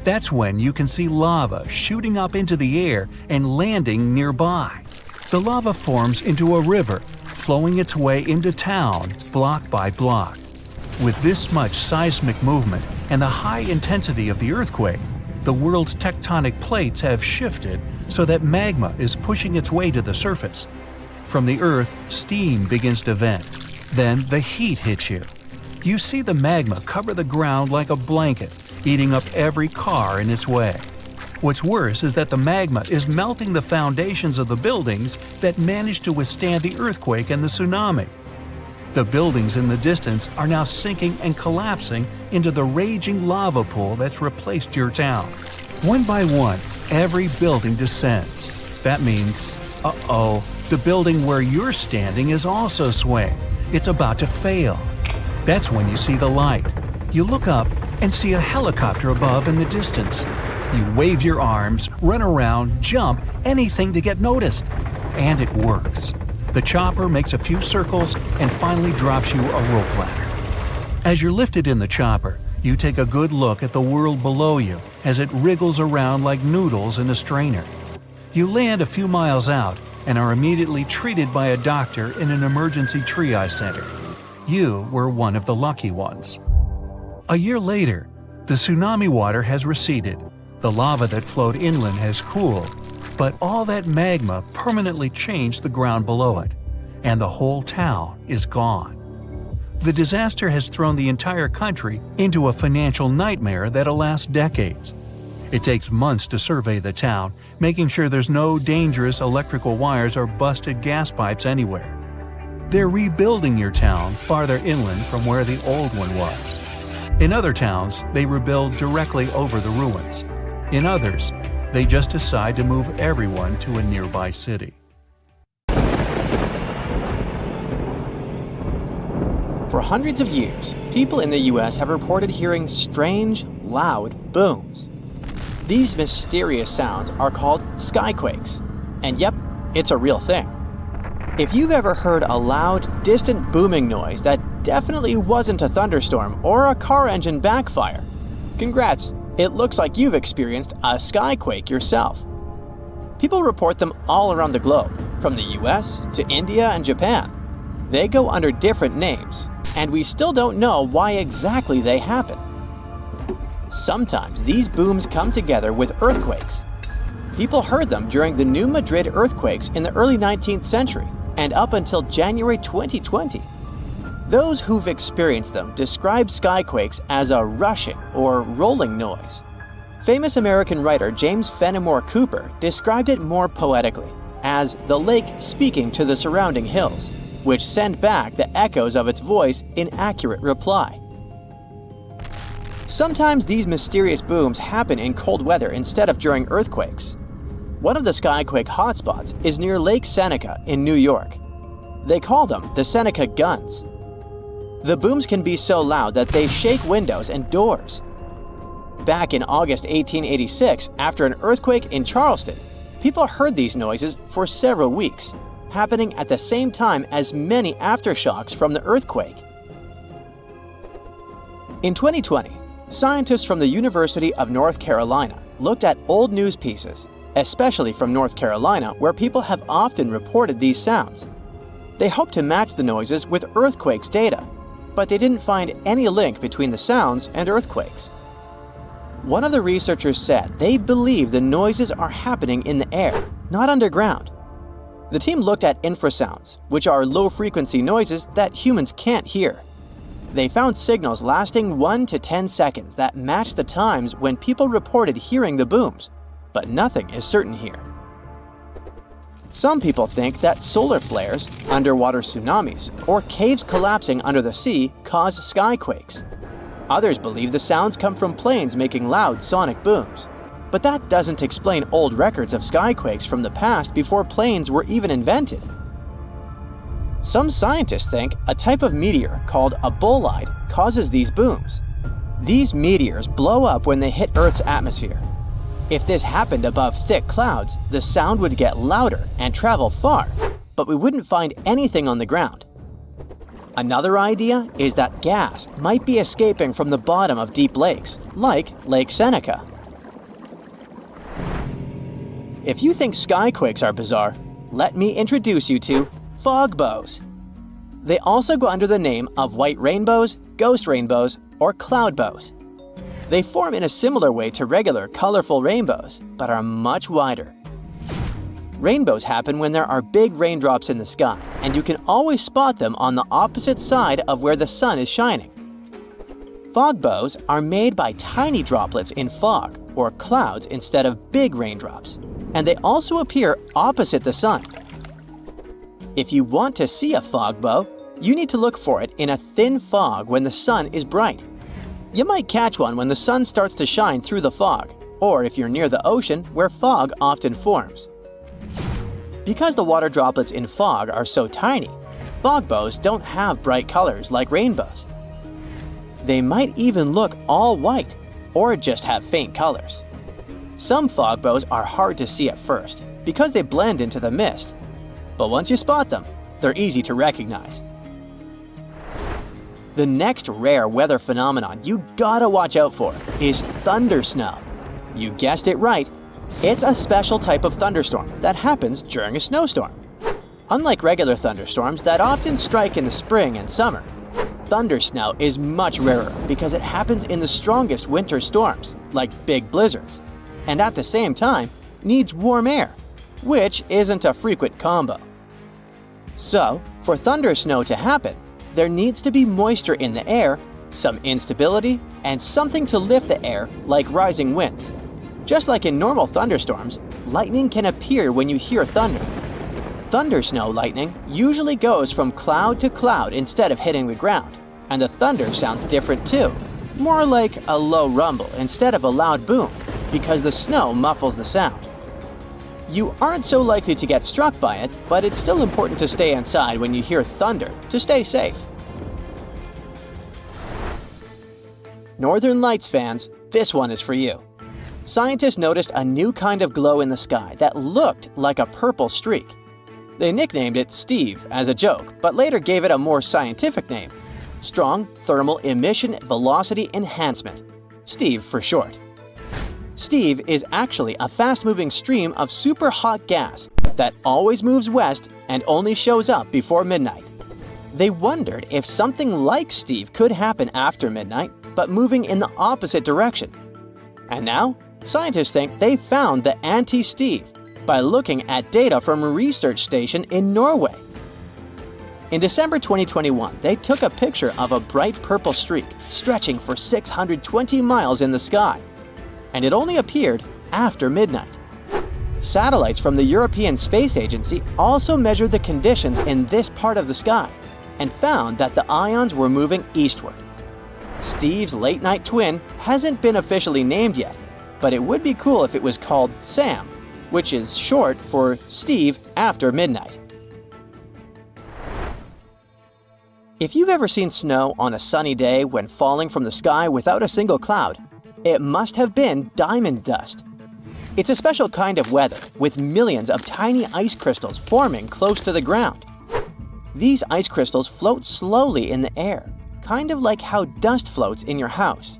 That's when you can see lava shooting up into the air and landing nearby. The lava forms into a river, flowing its way into town block by block. With this much seismic movement and the high intensity of the earthquake, the world's tectonic plates have shifted so that magma is pushing its way to the surface. From the earth, steam begins to vent. Then the heat hits you. You see the magma cover the ground like a blanket, eating up every car in its way. What's worse is that the magma is melting the foundations of the buildings that managed to withstand the earthquake and the tsunami. The buildings in the distance are now sinking and collapsing into the raging lava pool that's replaced your town. One by one, every building descends. That means, the building where you're standing is also swaying. It's about to fail. That's when you see the light. You look up and see a helicopter above in the distance. You wave your arms, run around, jump, anything to get noticed. And it works. The chopper makes a few circles and finally drops you a rope ladder. As you're lifted in the chopper, you take a good look at the world below you as it wriggles around like noodles in a strainer. You land a few miles out and are immediately treated by a doctor in an emergency triage center. You were one of the lucky ones. A year later, the tsunami water has receded. The lava that flowed inland has cooled, but all that magma permanently changed the ground below it, and the whole town is gone. The disaster has thrown the entire country into a financial nightmare that'll last decades. It takes months to survey the town, making sure there's no dangerous electrical wires or busted gas pipes anywhere. They're rebuilding your town farther inland from where the old one was. In other towns, they rebuild directly over the ruins. In others, they just decide to move everyone to a nearby city. For hundreds of years, people in the US have reported hearing strange, loud booms. These mysterious sounds are called skyquakes. And yep, it's a real thing. If you've ever heard a loud, distant booming noise that definitely wasn't a thunderstorm or a car engine backfire, congrats, it looks like you've experienced a skyquake yourself. People report them all around the globe, from the US to India and Japan. They go under different names, and we still don't know why exactly they happen. Sometimes these booms come together with earthquakes. People heard them during the New Madrid earthquakes in the early 19th century and up until January 2020. Those who've experienced them describe skyquakes as a rushing or rolling noise. Famous American writer James Fenimore Cooper described it more poetically as the lake speaking to the surrounding hills, which send back the echoes of its voice in accurate reply. Sometimes these mysterious booms happen in cold weather instead of during earthquakes. One of the skyquake hotspots is near Lake Seneca in New York. They call them the Seneca guns. The booms can be so loud that they shake windows and doors. Back in August 1886, after an earthquake in Charleston, people heard these noises for several weeks, happening at the same time as many aftershocks from the earthquake. In 2020, scientists from the University of North Carolina looked at old news pieces, especially from North Carolina, where people have often reported these sounds. They hoped to match the noises with earthquakes data, but they didn't find any link between the sounds and earthquakes. One of the researchers said they believe the noises are happening in the air, not underground. The team looked at infrasounds, which are low-frequency noises that humans can't hear. They found signals lasting 1 to 10 seconds that matched the times when people reported hearing the booms, but nothing is certain here. Some people think that solar flares, underwater tsunamis, or caves collapsing under the sea cause skyquakes. Others believe the sounds come from planes making loud sonic booms. But that doesn't explain old records of skyquakes from the past before planes were even invented. Some scientists think a type of meteor called a bolide causes these booms. These meteors blow up when they hit Earth's atmosphere. If this happened above thick clouds, the sound would get louder and travel far, but we wouldn't find anything on the ground. Another idea is that gas might be escaping from the bottom of deep lakes, like Lake Seneca. If you think skyquakes are bizarre, let me introduce you to fog bows. They also go under the name of white rainbows, ghost rainbows, or cloud bows. They form in a similar way to regular colorful rainbows, but are much wider. Rainbows happen when there are big raindrops in the sky, and you can always spot them on the opposite side of where the sun is shining. Fog bows are made by tiny droplets in fog, or clouds, instead of big raindrops, and they also appear opposite the sun. If you want to see a fog bow, you need to look for it in a thin fog when the sun is bright. You might catch one when the sun starts to shine through the fog, or if you're near the ocean where fog often forms. Because the water droplets in fog are so tiny, fog bows don't have bright colors like rainbows. They might even look all white, or just have faint colors. Some fog bows are hard to see at first, because they blend into the mist. But once you spot them, they're easy to recognize. The next rare weather phenomenon you gotta watch out for is thunder snow. You guessed it right, it's a special type of thunderstorm that happens during a snowstorm. Unlike regular thunderstorms that often strike in the spring and summer, thunder snow is much rarer because it happens in the strongest winter storms, like big blizzards, and at the same time needs warm air, which isn't a frequent combo. So, for thunder snow to happen, there needs to be moisture in the air, some instability, and something to lift the air, like rising winds. Just like in normal thunderstorms, lightning can appear when you hear thunder. Thunder snow lightning usually goes from cloud to cloud instead of hitting the ground, and the thunder sounds different too, more like a low rumble instead of a loud boom, because the snow muffles the sound. You aren't so likely to get struck by it, but it's still important to stay inside when you hear thunder to stay safe. Northern Lights fans, this one is for you. Scientists noticed a new kind of glow in the sky that looked like a purple streak. They nicknamed it Steve as a joke, but later gave it a more scientific name: Strong Thermal Emission Velocity Enhancement, Steve for short. Steve is actually a fast-moving stream of super hot gas that always moves west and only shows up before midnight. They wondered if something like Steve could happen after midnight, but moving in the opposite direction. And now, scientists think they found the anti-Steve by looking at data from a research station in Norway. In December 2021, they took a picture of a bright purple streak stretching for 620 miles in the sky, and it only appeared after midnight. Satellites from the European Space Agency also measured the conditions in this part of the sky and found that the ions were moving eastward. Steve's late-night twin hasn't been officially named yet, but it would be cool if it was called Sam, which is short for Steve after midnight. If you've ever seen snow on a sunny day when falling from the sky without a single cloud, it must have been diamond dust. It's a special kind of weather with millions of tiny ice crystals forming close to the ground. These ice crystals float slowly in the air, kind of like how dust floats in your house.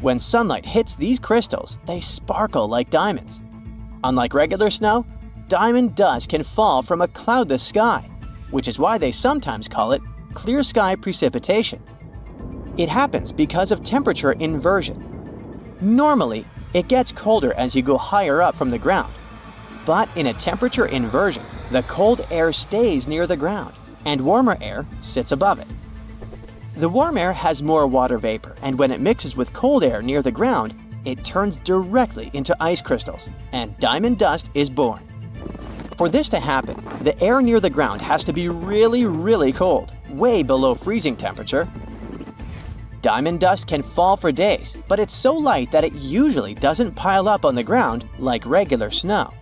When sunlight hits these crystals, they sparkle like diamonds. Unlike regular snow, diamond dust can fall from a cloudless sky, which is why they sometimes call it clear sky precipitation. It happens because of temperature inversion. Normally, it gets colder as you go higher up from the ground. But in a temperature inversion, the cold air stays near the ground, and warmer air sits above it. The warm air has more water vapor, and when it mixes with cold air near the ground, it turns directly into ice crystals, and diamond dust is born. For this to happen, the air near the ground has to be really, really cold, way below freezing temperature. Diamond dust can fall for days, but it's so light that it usually doesn't pile up on the ground like regular snow.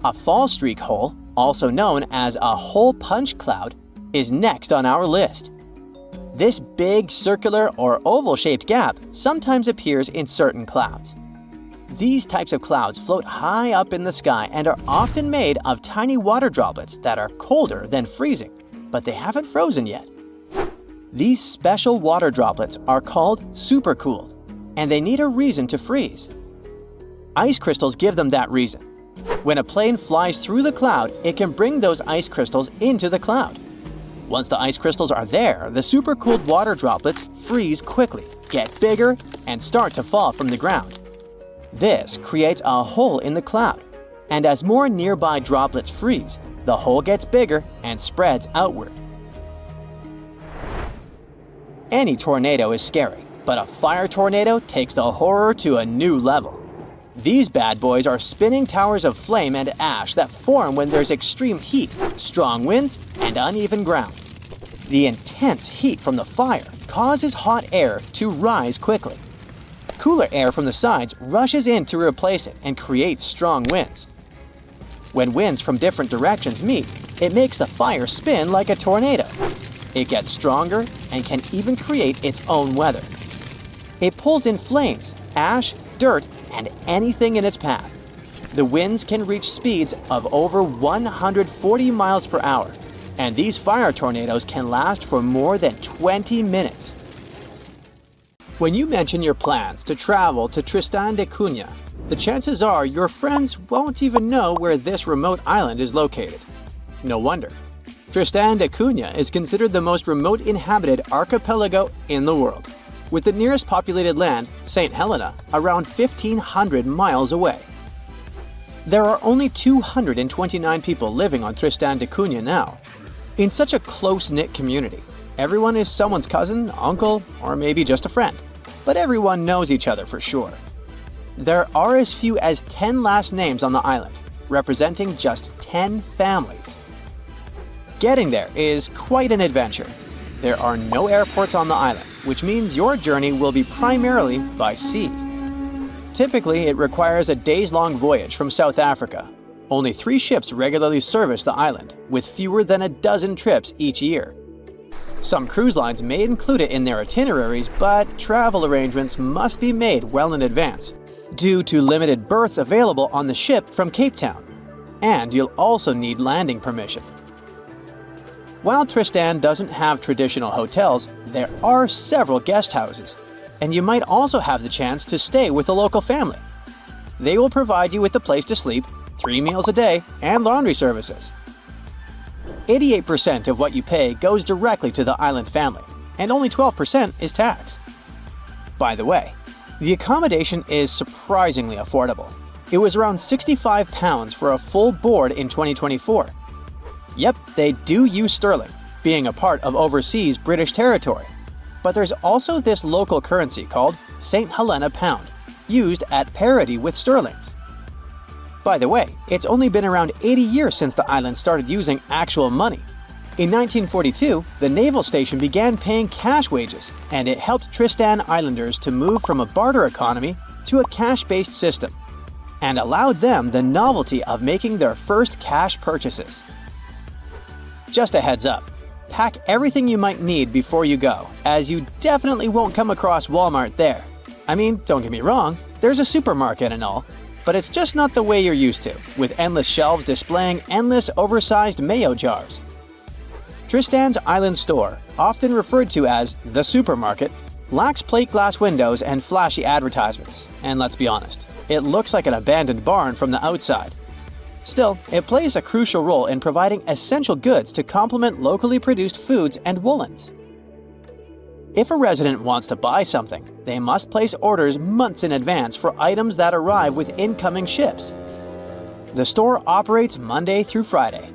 A fall streak hole, also known as a hole punch cloud, is next on our list. This big circular or oval-shaped gap sometimes appears in certain clouds. These types of clouds float high up in the sky and are often made of tiny water droplets that are colder than freezing, but they haven't frozen yet. These special water droplets are called supercooled, and they need a reason to freeze. Ice crystals give them that reason. When a plane flies through the cloud, it can bring those ice crystals into the cloud. Once the ice crystals are there, the supercooled water droplets freeze quickly, get bigger, and start to fall from the ground. This creates a hole in the cloud, and as more nearby droplets freeze, the hole gets bigger and spreads outward. Any tornado is scary, but a fire tornado takes the horror to a new level. These bad boys are spinning towers of flame and ash that form when there's extreme heat, strong winds, and uneven ground. The intense heat from the fire causes hot air to rise quickly. Cooler air from the sides rushes in to replace it and creates strong winds. When winds from different directions meet, it makes the fire spin like a tornado. It gets stronger and can even create its own weather. It pulls in flames, ash, dirt, and anything in its path. The winds can reach speeds of over 140 miles per hour, and these fire tornadoes can last for more than 20 minutes. When you mention your plans to travel to Tristan da Cunha, the chances are your friends won't even know where this remote island is located. No wonder. Tristan da Cunha is considered the most remote inhabited archipelago in the world, with the nearest populated land, St. Helena, around 1,500 miles away. There are only 229 people living on Tristan da Cunha now. In such a close-knit community, everyone is someone's cousin, uncle, or maybe just a friend, but everyone knows each other for sure. There are as few as 10 last names on the island, representing just 10 families. Getting there is quite an adventure. There are no airports on the island, which means your journey will be primarily by sea. Typically, it requires a days-long voyage from South Africa. Only 3 ships regularly service the island, with fewer than a dozen trips each year. Some cruise lines may include it in their itineraries, but travel arrangements must be made well in advance, due to limited berths available on the ship from Cape Town. And you'll also need landing permission. While Tristan doesn't have traditional hotels, there are several guest houses, and you might also have the chance to stay with a local family. They will provide you with a place to sleep, 3 meals a day, and laundry services. 88% of what you pay goes directly to the island family, and only 12% is tax. By the way, the accommodation is surprisingly affordable. It was around £65 for a full board in 2024. Yep, they do use sterling, being a part of overseas British territory. But there's also this local currency called St. Helena Pound, used at parity with sterlings. By the way, it's only been around 80 years since the island started using actual money. In 1942, the naval station began paying cash wages, and it helped Tristan Islanders to move from a barter economy to a cash-based system, and allowed them the novelty of making their first cash purchases. Just a heads up, pack everything you might need before you go, as you definitely won't come across Walmart there. I mean, don't get me wrong, there's a supermarket and all, but it's just not the way you're used to, with endless shelves displaying endless oversized mayo jars. Tristan's Island store, often referred to as the supermarket, lacks plate glass windows and flashy advertisements, and let's be honest, it looks like an abandoned barn from the outside. Still, it plays a crucial role in providing essential goods to complement locally produced foods and woolens. If a resident wants to buy something, they must place orders months in advance for items that arrive with incoming ships. The store operates Monday through Friday.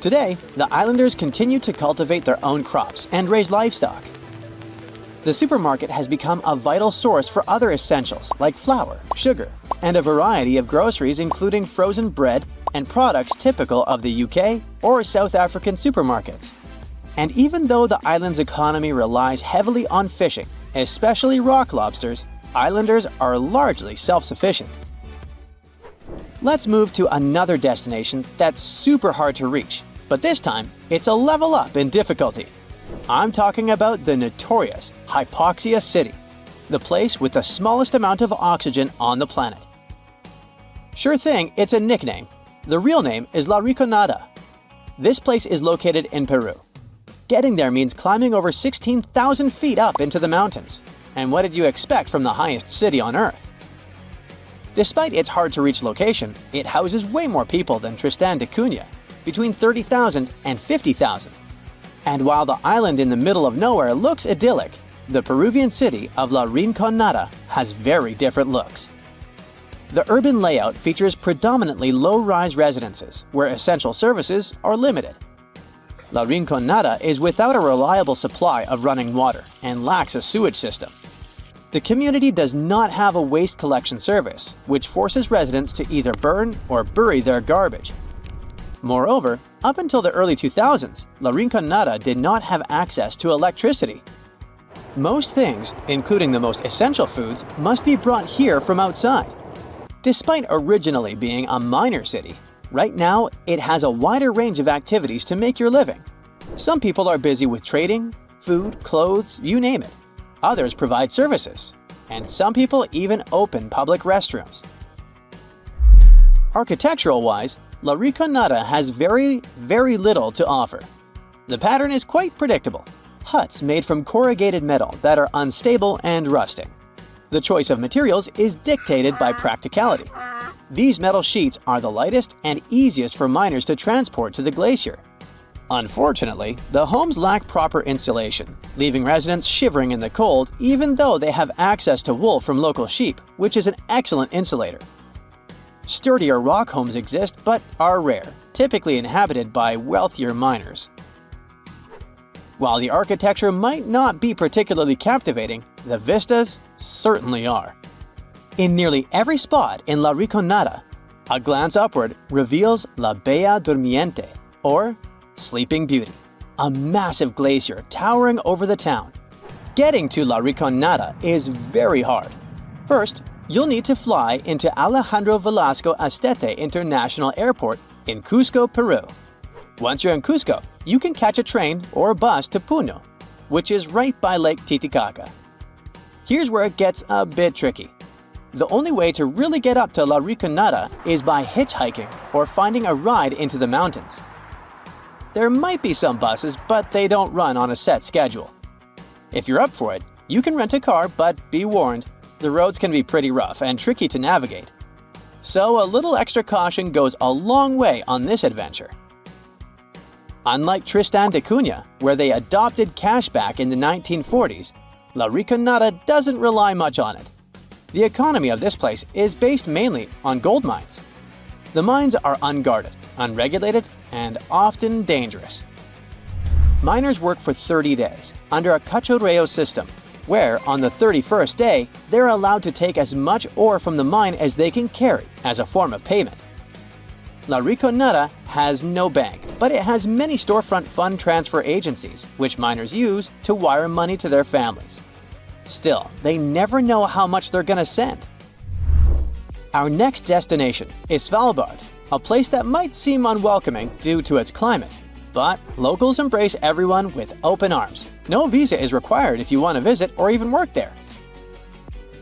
Today, the islanders continue to cultivate their own crops and raise livestock. The supermarket has become a vital source for other essentials like flour, sugar, and a variety of groceries including frozen bread and products typical of the UK or South African supermarkets. And even though the island's economy relies heavily on fishing, especially rock lobsters, islanders are largely self-sufficient. Let's move to another destination that's super hard to reach, but this time it's a level up in difficulty. I'm talking about the notorious Hypoxia City, the place with the smallest amount of oxygen on the planet. Sure thing, it's a nickname. The real name is La Rinconada. This place is located in Peru. Getting there means climbing over 16,000 feet up into the mountains. And what did you expect from the highest city on Earth? Despite its hard-to-reach location, it houses way more people than Tristan da Cunha, between 30,000 and 50,000. And while the island in the middle of nowhere looks idyllic, the Peruvian city of La Rinconada has very different looks. The urban layout features predominantly low-rise residences, where essential services are limited. La Rinconada is without a reliable supply of running water and lacks a sewage system. The community does not have a waste collection service, which forces residents to either burn or bury their garbage. Moreover, up until the early 2000s, La Rinconada did not have access to electricity. Most things, including the most essential foods, must be brought here from outside. Despite originally being a minor city, right now it has a wider range of activities to make your living. Some people are busy with trading, food, clothes, you name it. Others provide services, and some people even open public restrooms. Architectural-wise, La Rinconada has very little to offer. The pattern is quite predictable. Huts made from corrugated metal that are unstable and rusting. The choice of materials is dictated by practicality. These metal sheets are the lightest and easiest for miners to transport to the glacier. Unfortunately, the homes lack proper insulation, leaving residents shivering in the cold even though they have access to wool from local sheep, which is an excellent insulator. Sturdier rock homes exist but are rare, typically inhabited by wealthier miners. While the architecture might not be particularly captivating, the vistas certainly are. In nearly every spot in La Rinconada, a glance upward reveals La Bella Durmiente, or Sleeping Beauty, a massive glacier towering over the town. Getting to La Rinconada is very hard. First, you'll need to fly into Alejandro Velasco Astete International Airport in Cusco, Peru. Once you're in Cusco, you can catch a train or a bus to Puno, which is right by Lake Titicaca. Here's where it gets a bit tricky. The only way to really get up to La Rinconada is by hitchhiking or finding a ride into the mountains. There might be some buses, but they don't run on a set schedule. If you're up for it, you can rent a car, but be warned, the roads can be pretty rough and tricky to navigate. So a little extra caution goes a long way on this adventure. Unlike Tristan da Cunha, where they adopted cash back in the 1940s, La Rinconada doesn't rely much on it. The economy of this place is based mainly on gold mines. The mines are unguarded, unregulated, and often dangerous. Miners work for 30 days under a cachorreo system, where on the 31st day, they're allowed to take as much ore from the mine as they can carry as a form of payment. La Rinconada has no bank, but it has many storefront fund transfer agencies, which miners use to wire money to their families. Still, they never know how much they're gonna send. Our next destination is Svalbard, a place that might seem unwelcoming due to its climate. But locals embrace everyone with open arms. No visa is required if you want to visit or even work there.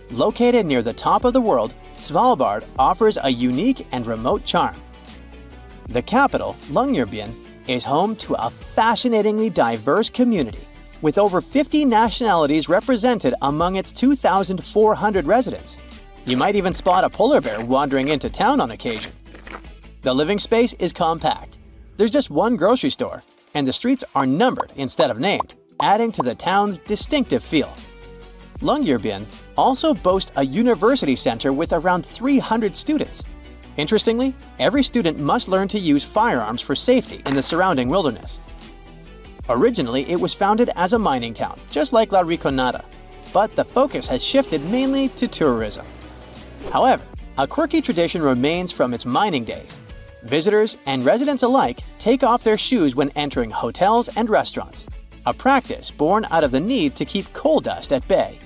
Located near the top of the world, Svalbard offers a unique and remote charm. The capital, Longyearbyen, is home to a fascinatingly diverse community, with over 50 nationalities represented among its 2,400 residents. You might even spot a polar bear wandering into town on occasion. The living space is compact. There's just one grocery store, and the streets are numbered instead of named, adding to the town's distinctive feel. Longyearbyen also boasts a university center with around 300 students. Interestingly, every student must learn to use firearms for safety in the surrounding wilderness. Originally, it was founded as a mining town, just like La Rinconada, but the focus has shifted mainly to tourism. However, a quirky tradition remains from its mining days. Visitors and residents alike take off their shoes when entering hotels and restaurants, a practice born out of the need to keep coal dust at bay.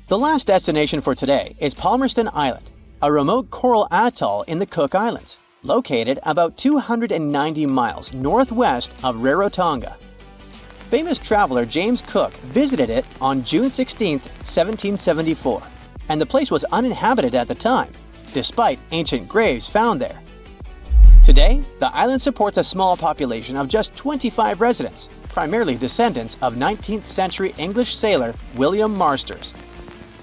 The last destination for today is Palmerston Island, a remote coral atoll in the Cook Islands, located about 290 miles northwest of Rarotonga. Famous traveler James Cook visited it on June 16, 1774, and the place was uninhabited at the time, despite ancient graves found there. Today, the island supports a small population of just 25 residents, primarily descendants of 19th century English sailor William Marsters.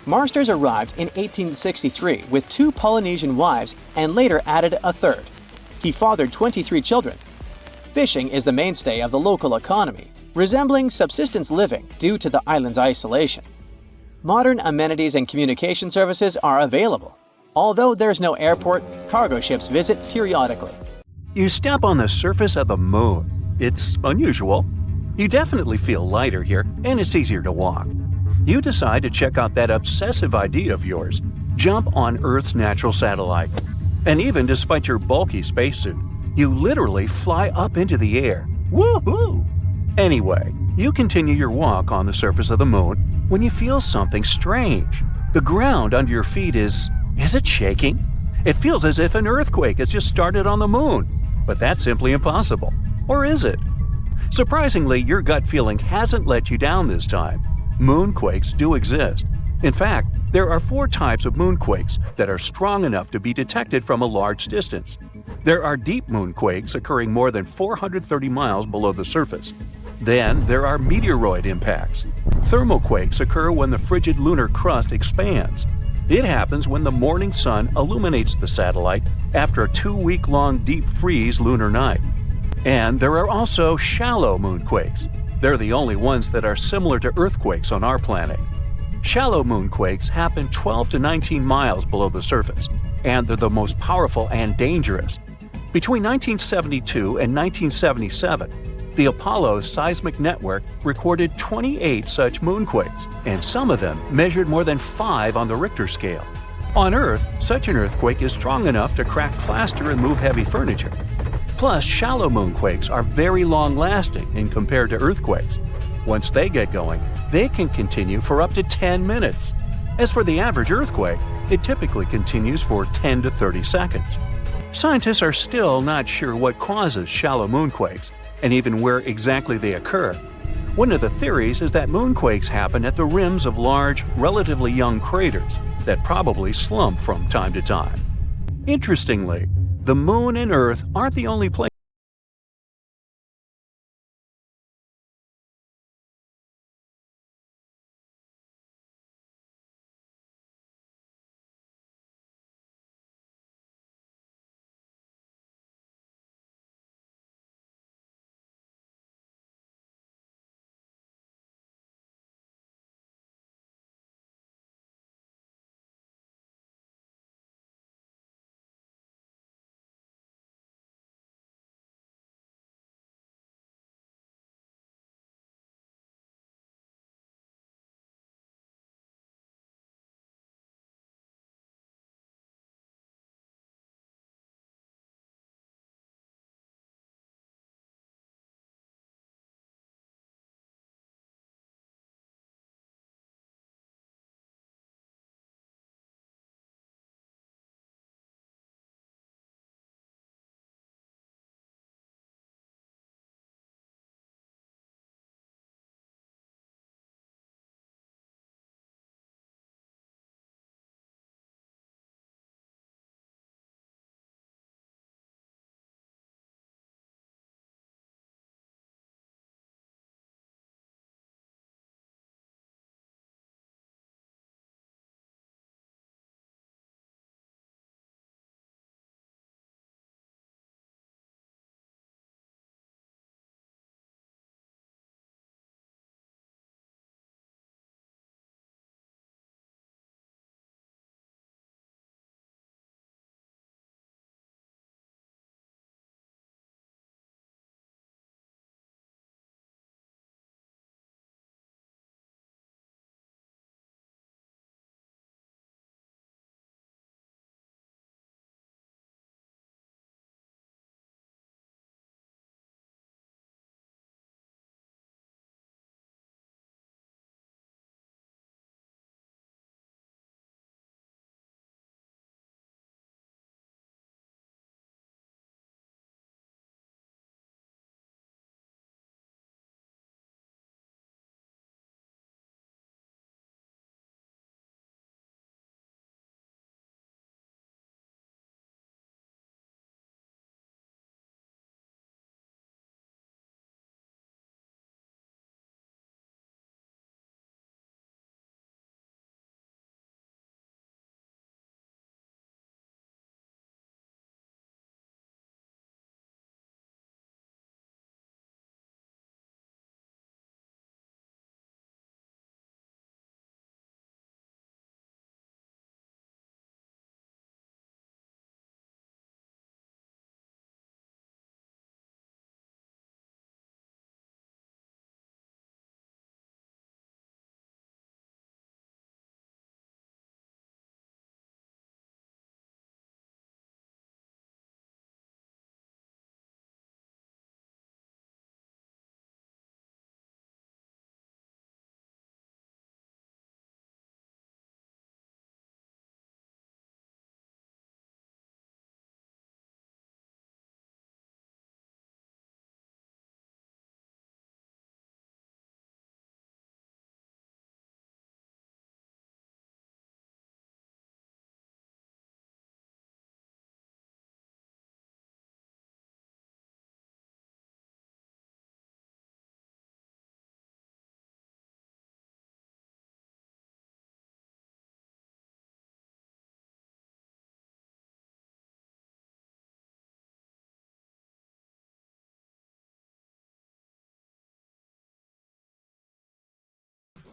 Marsters arrived in 1863 with 2 Polynesian wives and later added a third. He fathered 23 children. Fishing is the mainstay of the local economy, resembling subsistence living due to the island's isolation. Modern amenities and communication services are available. Although there's no airport, cargo ships visit periodically. You step on the surface of the moon. It's unusual. You definitely feel lighter here, and it's easier to walk. You decide to check out that obsessive idea of yours. Jump on Earth's natural satellite. And even despite your bulky spacesuit, you literally fly up into the air. Woohoo! Anyway, you continue your walk on the surface of the moon when you feel something strange. The ground under your feet is it shaking? It feels as if an earthquake has just started on the moon. But that's simply impossible. Or is it? Surprisingly, your gut feeling hasn't let you down this time. Moonquakes do exist. In fact, there are 4 types of moonquakes that are strong enough to be detected from a large distance. There are deep moonquakes occurring more than 430 miles below the surface. Then there are meteoroid impacts. Thermoquakes occur when the frigid lunar crust expands. It happens when the morning sun illuminates the satellite after a 2-week-long deep freeze lunar night. And there are also shallow moonquakes. They're the only ones that are similar to earthquakes on our planet. Shallow moonquakes happen 12 to 19 miles below the surface, and they're the most powerful and dangerous. Between 1972 and 1977, the Apollo seismic network recorded 28 such moonquakes, and some of them measured more than 5 on the Richter scale. On Earth, such an earthquake is strong enough to crack plaster and move heavy furniture. Plus, shallow moonquakes are very long-lasting in compared to earthquakes. Once they get going, they can continue for up to 10 minutes. As for the average earthquake, it typically continues for 10 to 30 seconds. Scientists are still not sure what causes shallow moonquakes, and even where exactly they occur. One of the theories is that moonquakes happen at the rims of large, relatively young craters that probably slump from time to time. Interestingly, the Moon and Earth aren't the only places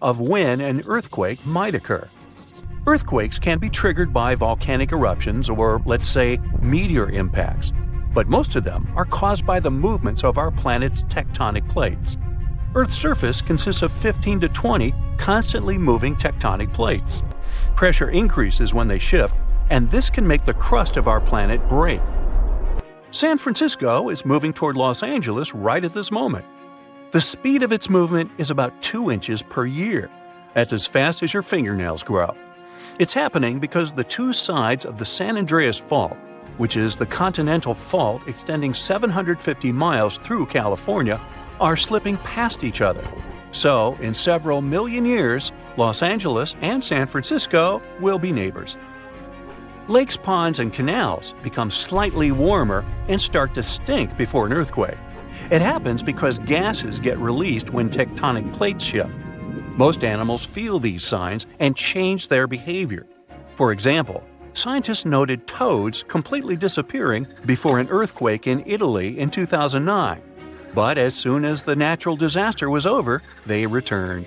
of when an earthquake might occur. Earthquakes can be triggered by volcanic eruptions or, let's say, meteor impacts, but most of them are caused by the movements of our planet's tectonic plates. Earth's surface consists of 15 to 20 constantly moving tectonic plates. Pressure increases when they shift, and this can make the crust of our planet break. San Francisco is moving toward Los Angeles right at this moment. The speed of its movement is about 2 inches per year. That's as fast as your fingernails grow. It's happening because the two sides of the San Andreas Fault, which is the continental fault extending 750 miles through California, are slipping past each other. So, in several million years, Los Angeles and San Francisco will be neighbors. Lakes, ponds, and canals become slightly warmer and start to stink before an earthquake. It happens because gases get released when tectonic plates shift. Most animals feel these signs and change their behavior. For example, scientists noted toads completely disappearing before an earthquake in Italy in 2009. But as soon as the natural disaster was over, they returned.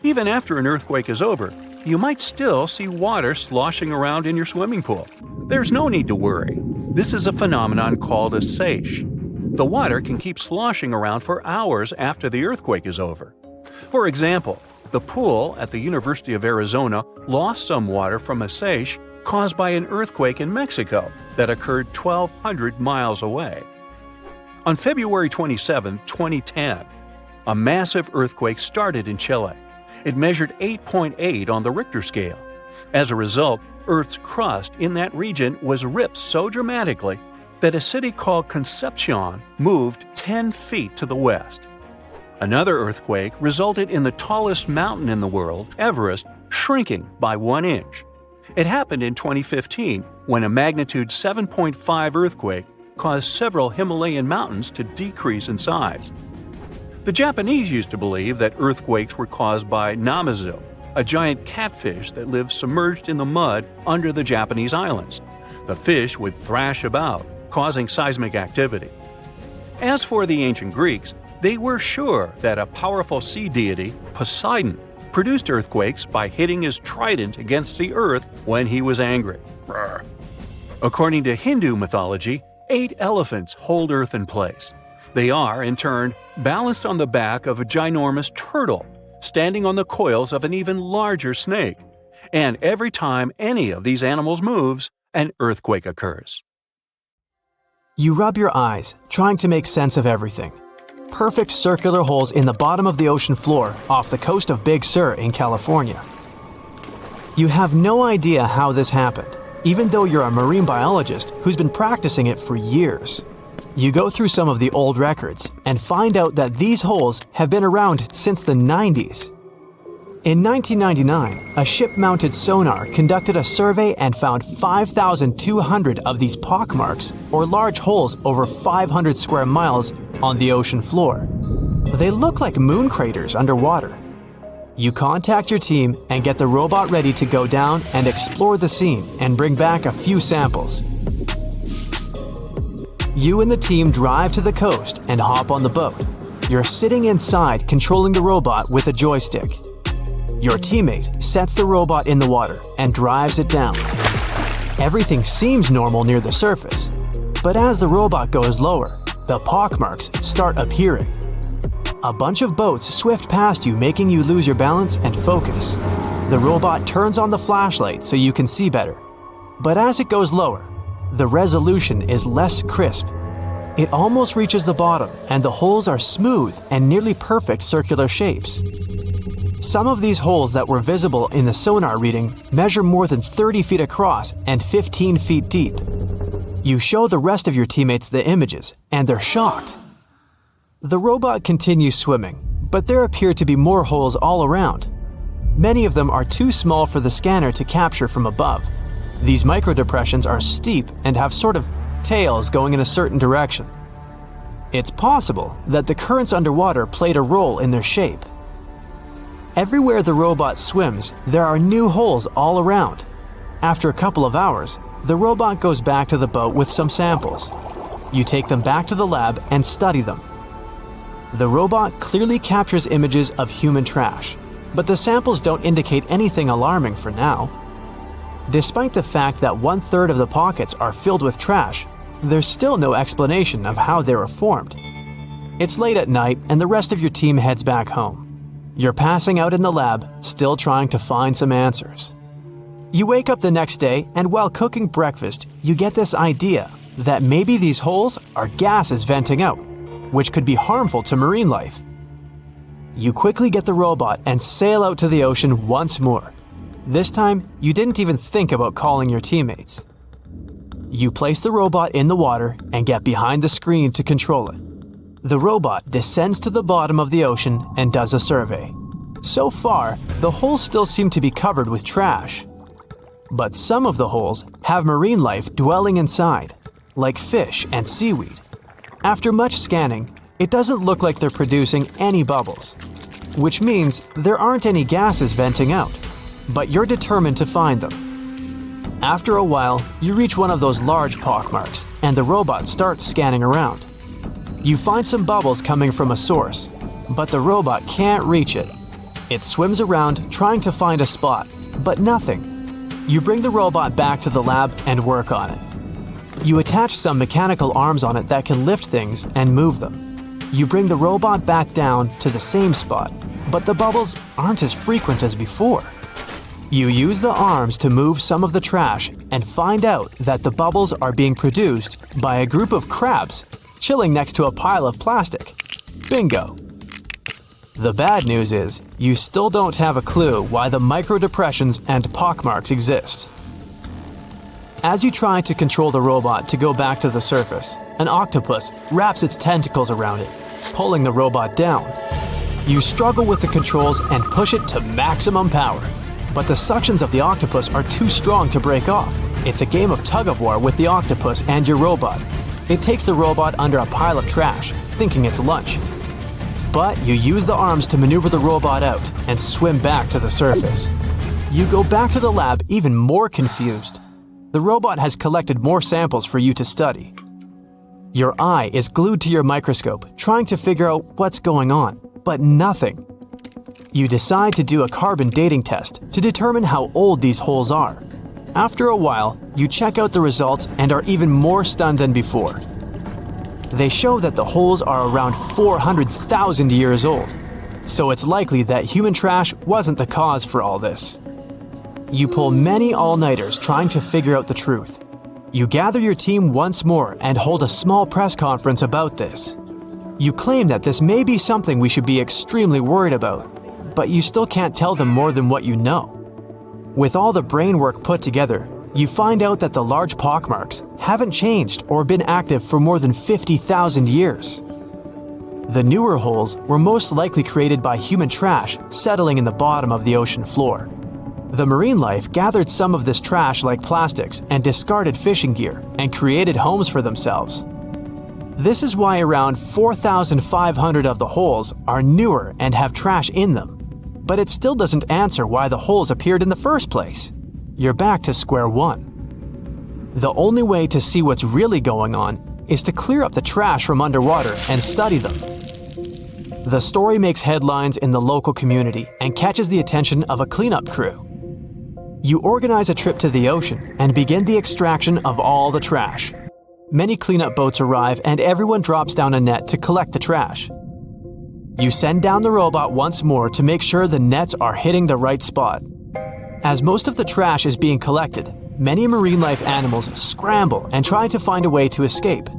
Even after an earthquake is over, you might still see water sloshing around in your swimming pool. There's no need to worry. This is a phenomenon called a seiche. The water can keep sloshing around for hours after the earthquake is over. For example, the pool at the University of Arizona lost some water from a seiche caused by an earthquake in Mexico that occurred 1,200 miles away. On February 27, 2010, a massive earthquake started in Chile. It measured 8.8 on the Richter scale. As a result, Earth's crust in that region was ripped so dramatically that a city called Concepcion moved 10 feet to the west. Another earthquake resulted in the tallest mountain in the world, Everest, shrinking by 1 inch. It happened in 2015 when a magnitude 7.5 earthquake caused several Himalayan mountains to decrease in size. The Japanese used to believe that earthquakes were caused by namazu, a giant catfish that lives submerged in the mud under the Japanese islands. The fish would thrash about, causing seismic activity. As for the ancient Greeks, they were sure that a powerful sea deity, Poseidon, produced earthquakes by hitting his trident against the earth when he was angry. According to Hindu mythology, 8 elephants hold Earth in place. They are, in turn, balanced on the back of a ginormous turtle, standing on the coils of an even larger snake. And every time any of these animals moves, an earthquake occurs. You rub your eyes, trying to make sense of everything. Perfect circular holes in the bottom of the ocean floor off the coast of Big Sur in California. You have no idea how this happened, even though you're a marine biologist who's been practicing it for years. You go through some of the old records and find out that these holes have been around since the 90s. In 1999, a ship-mounted sonar conducted a survey and found 5,200 of these pockmarks, or large holes over 500 square miles, on the ocean floor. They look like moon craters underwater. You contact your team and get the robot ready to go down and explore the scene and bring back a few samples. You and the team drive to the coast and hop on the boat. You're sitting inside controlling the robot with a joystick. Your teammate sets the robot in the water and drives it down. Everything seems normal near the surface, but as the robot goes lower, the pockmarks start appearing. A bunch of boats swift past you, making you lose your balance and focus. The robot turns on the flashlight so you can see better. But as it goes lower, the resolution is less crisp. It almost reaches the bottom, and the holes are smooth and nearly perfect circular shapes. Some of these holes that were visible in the sonar reading measure more than 30 feet across and 15 feet deep. You show the rest of your teammates the images, and they're shocked. The robot continues swimming, but there appear to be more holes all around. Many of them are too small for the scanner to capture from above. These microdepressions are steep and have sort of tails going in a certain direction. It's possible that the currents underwater played a role in their shape. Everywhere the robot swims, there are new holes all around. After a couple of hours, the robot goes back to the boat with some samples. You take them back to the lab and study them. The robot clearly captures images of human trash. but the samples don't indicate anything alarming for now. Despite the fact that 1/3 of the pockets are filled with trash, there's still no explanation of how they were formed. It's late at night and the rest of your team heads back home. You're passing out in the lab, still trying to find some answers. You wake up the next day and while cooking breakfast, you get this idea that maybe these holes are gases venting out, which could be harmful to marine life. You quickly get the robot and sail out to the ocean once more. This time, you didn't even think about calling your teammates. You place the robot in the water and get behind the screen to control it. The robot descends to the bottom of the ocean and does a survey. So far, the holes still seem to be covered with trash. But some of the holes have marine life dwelling inside, like fish and seaweed. After much scanning, it doesn't look like they're producing any bubbles, which means there aren't any gases venting out, but you're determined to find them. After a while, you reach one of those large pockmarks, and the robot starts scanning around. You find some bubbles coming from a source, but the robot can't reach it. It swims around trying to find a spot, but nothing. You bring the robot back to the lab and work on it. You attach some mechanical arms on it that can lift things and move them. You bring the robot back down to the same spot, but the bubbles aren't as frequent as before. You use the arms to move some of the trash and find out that the bubbles are being produced by a group of crabs chilling next to a pile of plastic. Bingo! The bad news is, you still don't have a clue why the microdepressions and pockmarks exist. As you try to control the robot to go back to the surface, an octopus wraps its tentacles around it, pulling the robot down. You struggle with the controls and push it to maximum power, but the suctions of the octopus are too strong to break off. It's a game of tug-of-war with the octopus and your robot. It takes the robot under a pile of trash, thinking it's lunch. But you use the arms to maneuver the robot out and swim back to the surface. You go back to the lab even more confused. The robot has collected more samples for you to study. Your eye is glued to your microscope, trying to figure out what's going on, but nothing. You decide to do a carbon dating test to determine how old these holes are. After a while, you check out the results and are even more stunned than before. They show that the holes are around 400,000 years old, so it's likely that human trash wasn't the cause for all this. You pull many all-nighters trying to figure out the truth. You gather your team once more and hold a small press conference about this. You claim that this may be something we should be extremely worried about, but you still can't tell them more than what you know. With all the brain work put together, you find out that the large pockmarks haven't changed or been active for more than 50,000 years. The newer holes were most likely created by human trash settling in the bottom of the ocean floor. The marine life gathered some of this trash like plastics and discarded fishing gear and created homes for themselves. This is why around 4,500 of the holes are newer and have trash in them. But it still doesn't answer why the holes appeared in the first place. You're back to square one. The only way to see what's really going on is to clear up the trash from underwater and study them. The story makes headlines in the local community and catches the attention of a cleanup crew. You organize a trip to the ocean and begin the extraction of all the trash. Many cleanup boats arrive and everyone drops down a net to collect the trash. You send down the robot once more to make sure the nets are hitting the right spot. As most of the trash is being collected, many marine life animals scramble and try to find a way to escape.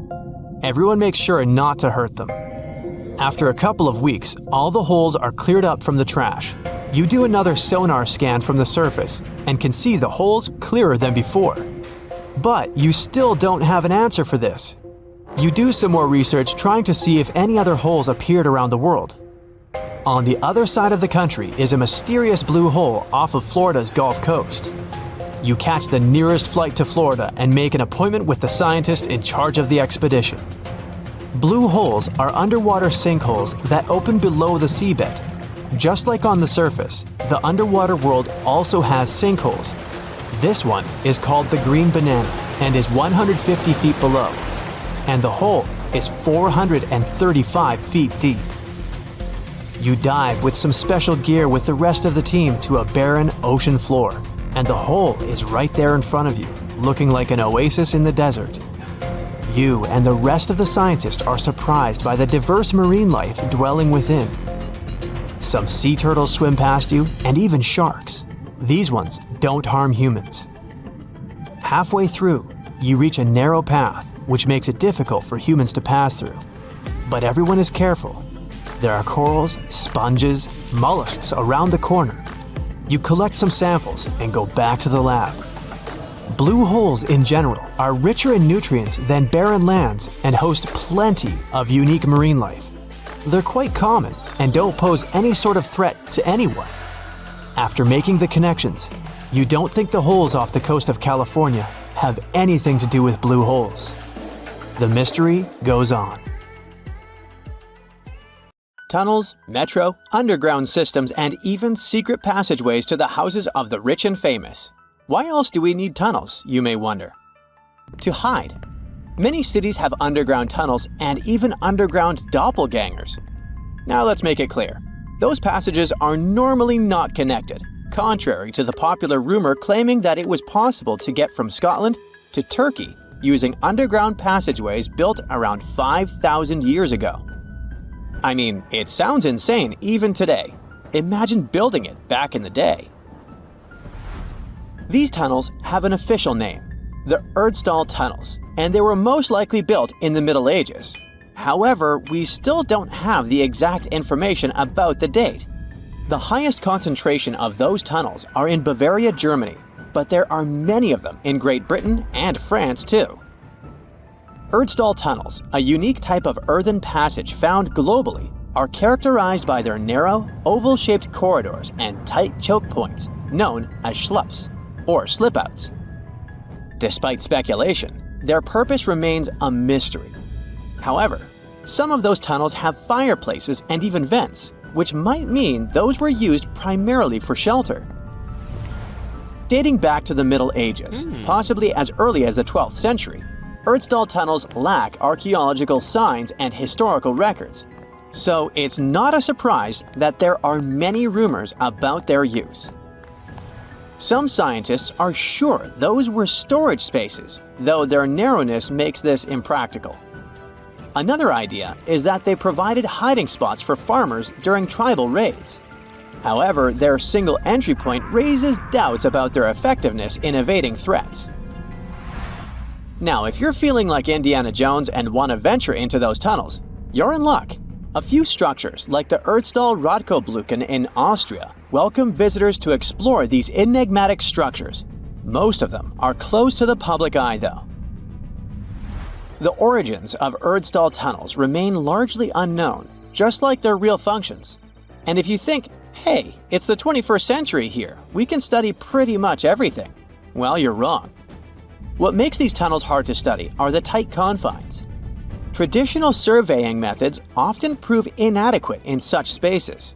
Everyone makes sure not to hurt them. After a couple of weeks, all the holes are cleared up from the trash. You do another sonar scan from the surface and can see the holes clearer than before. But you still don't have an answer for this. You do some more research trying to see if any other holes appeared around the world. On the other side of the country is a mysterious blue hole off of Florida's Gulf Coast. You catch the nearest flight to Florida and make an appointment with the scientist in charge of the expedition. Blue holes are underwater sinkholes that open below the seabed. Just like on the surface, the underwater world also has sinkholes. This one is called the Green Banana and is 150 feet below. And the hole is 435 feet deep. You dive with some special gear with the rest of the team to a barren ocean floor, and the hole is right there in front of you, looking like an oasis in the desert. You and the rest of the scientists are surprised by the diverse marine life dwelling within. Some sea turtles swim past you, and even sharks. These ones don't harm humans. Halfway through, you reach a narrow path, which makes it difficult for humans to pass through. But everyone is careful. There are corals, sponges, mollusks around the corner. You collect some samples and go back to the lab. Blue holes in general are richer in nutrients than barren lands and host plenty of unique marine life. They're quite common and don't pose any sort of threat to anyone. After making the connections, you don't think the holes off the coast of California have anything to do with blue holes. The mystery goes on. Tunnels, metro, underground systems, and even secret passageways to the houses of the rich and famous. Why else do we need tunnels, you may wonder? To hide. Many cities have underground tunnels and even underground doppelgangers. Now let's make it clear. Those passages are normally not connected, contrary to the popular rumor claiming that it was possible to get from Scotland to Turkey using underground passageways built around 5,000 years ago. I mean, it sounds insane even today. Imagine building it back in the day. These tunnels have an official name, the Erdstall Tunnels, and they were most likely built in the Middle Ages. However, we still don't have the exact information about the date. The highest concentration of those tunnels are in Bavaria, Germany, but there are many of them in Great Britain and France too. Erdstall tunnels, a unique type of earthen passage found globally, are characterized by their narrow, oval-shaped corridors and tight choke points, known as schlups, or slip-outs. Despite speculation, their purpose remains a mystery. However, some of those tunnels have fireplaces and even vents, which might mean those were used primarily for shelter. Dating back to the Middle Ages, possibly as early as the 12th century, Erdstall tunnels lack archaeological signs and historical records, so it's not a surprise that there are many rumors about their use. Some scientists are sure those were storage spaces, though their narrowness makes this impractical. Another idea is that they provided hiding spots for farmers during tribal raids. However, their single entry point raises doubts about their effectiveness in evading threats. Now, if you're feeling like Indiana Jones and want to venture into those tunnels, you're in luck. A few structures, like the Erdstall Radkobluken in Austria, welcome visitors to explore these enigmatic structures. Most of them are closed to the public eye, though. The origins of Erdstall tunnels remain largely unknown, just like their real functions. And if you think, hey, it's the 21st century here, we can study pretty much everything, well, you're wrong. What makes these tunnels hard to study are the tight confines. Traditional surveying methods often prove inadequate in such spaces.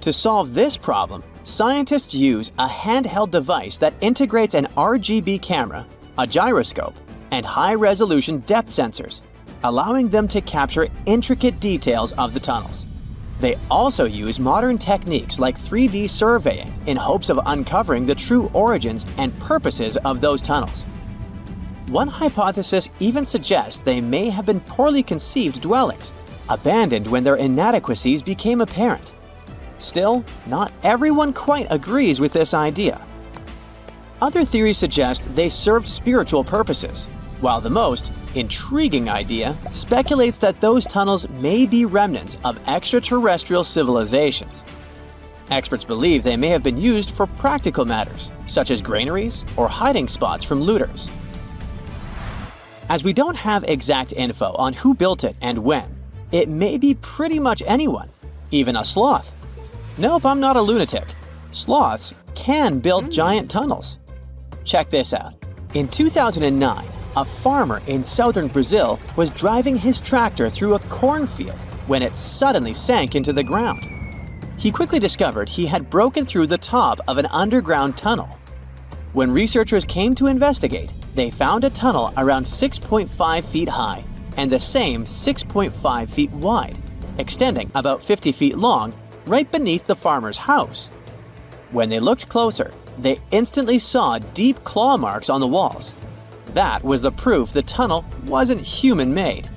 To solve this problem, scientists use a handheld device that integrates an RGB camera, a gyroscope, and high-resolution depth sensors, allowing them to capture intricate details of the tunnels. They also use modern techniques like 3D surveying in hopes of uncovering the true origins and purposes of those tunnels. One hypothesis even suggests they may have been poorly conceived dwellings, abandoned when their inadequacies became apparent. Still, not everyone quite agrees with this idea. Other theories suggest they served spiritual purposes, while the most intriguing idea speculates that those tunnels may be remnants of extraterrestrial civilizations. Experts believe they may have been used for practical matters, such as granaries or hiding spots from looters. As we don't have exact info on who built it and when, it may be pretty much anyone, even a sloth. Nope, I'm not a lunatic. Sloths can build giant tunnels. Check this out. In 2009, a farmer in southern Brazil was driving his tractor through a cornfield when it suddenly sank into the ground. He quickly discovered he had broken through the top of an underground tunnel. When researchers came to investigate, they found a tunnel around 6.5 feet high and the same 6.5 feet wide. extending about 50 feet long, right beneath the farmer's house. When they looked closer, they instantly saw deep claw marks on the walls. That was the proof the tunnel wasn't human-made.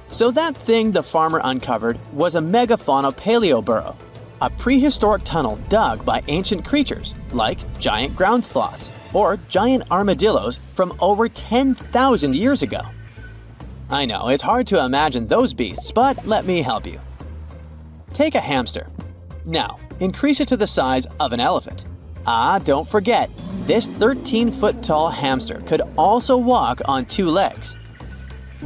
So that thing the farmer uncovered was a megafauna paleo-burrow, a prehistoric tunnel dug by ancient creatures like giant ground sloths or giant armadillos from over 10,000 years ago. I know, it's hard to imagine those beasts, but let me help you. Take a hamster. Now, increase it to the size of an elephant. Don't forget, this 13-foot-tall hamster could also walk on 2 legs.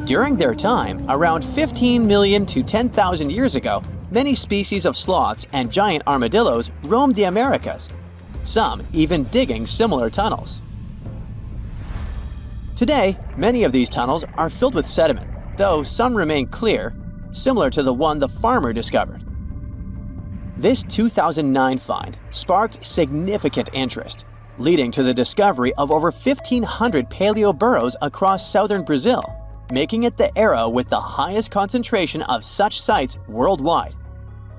During their time, around 15 million to 10,000 years ago, many species of sloths and giant armadillos roamed the Americas, some even digging similar tunnels. Today, many of these tunnels are filled with sediment, though some remain clear, similar to the one the farmer discovered. This 2009 find sparked significant interest, leading to the discovery of over 1,500 paleo-burrows across southern Brazil, making it the era with the highest concentration of such sites worldwide.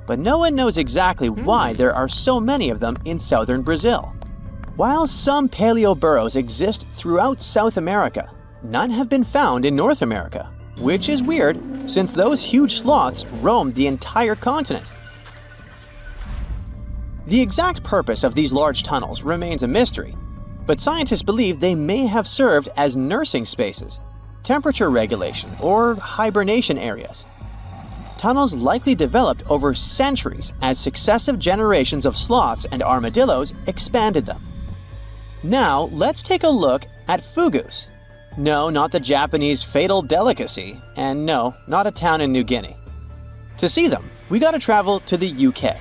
But no one knows exactly why there are so many of them in southern Brazil. While some paleo-burrows exist throughout South America, none have been found in North America, which is weird since those huge sloths roamed the entire continent. The exact purpose of these large tunnels remains a mystery, but scientists believe they may have served as nursing spaces, temperature regulation, or hibernation areas. Tunnels likely developed over centuries as successive generations of sloths and armadillos expanded them. Now, let's take a look at fugus. No, not the Japanese fatal delicacy, and no, not a town in New Guinea. To see them, we gotta travel to the UK.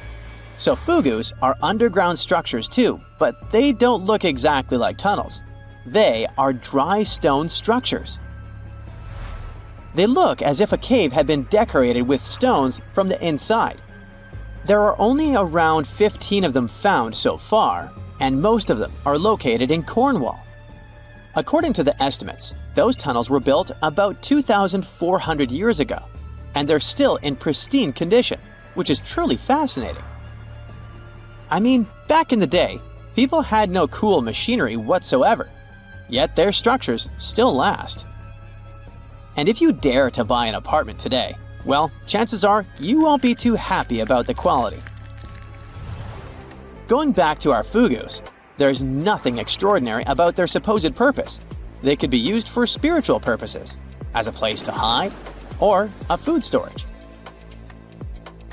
So fugus are underground structures too, but they don't look exactly like tunnels. They are dry stone structures. They look as if a cave had been decorated with stones from the inside. There are only around 15 of them found so far, and most of them are located in Cornwall. According to the estimates, those tunnels were built about 2,400 years ago, and they're still in pristine condition, which is truly fascinating. I mean, back in the day, people had no cool machinery whatsoever, yet their structures still last. And if you dare to buy an apartment today, well, chances are you won't be too happy about the quality. Going back to our fugus, there's nothing extraordinary about their supposed purpose. They could be used for spiritual purposes, as a place to hide, or a food storage.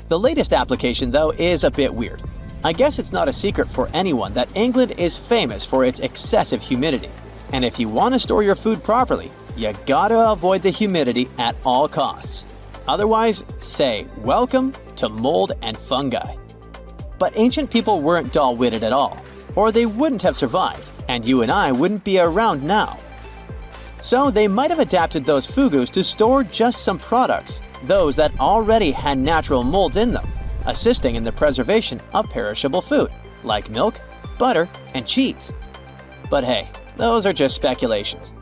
The latest application, though, is a bit weird. I guess it's not a secret for anyone that England is famous for its excessive humidity. And if you want to store your food properly, you gotta avoid the humidity at all costs. Otherwise, say welcome to mold and fungi. But ancient people weren't dull-witted at all, or they wouldn't have survived, and you and I wouldn't be around now. So they might have adapted those fugus to store just some products, those that already had natural molds in them, assisting in the preservation of perishable food, like milk, butter, and cheese. But hey, those are just speculations.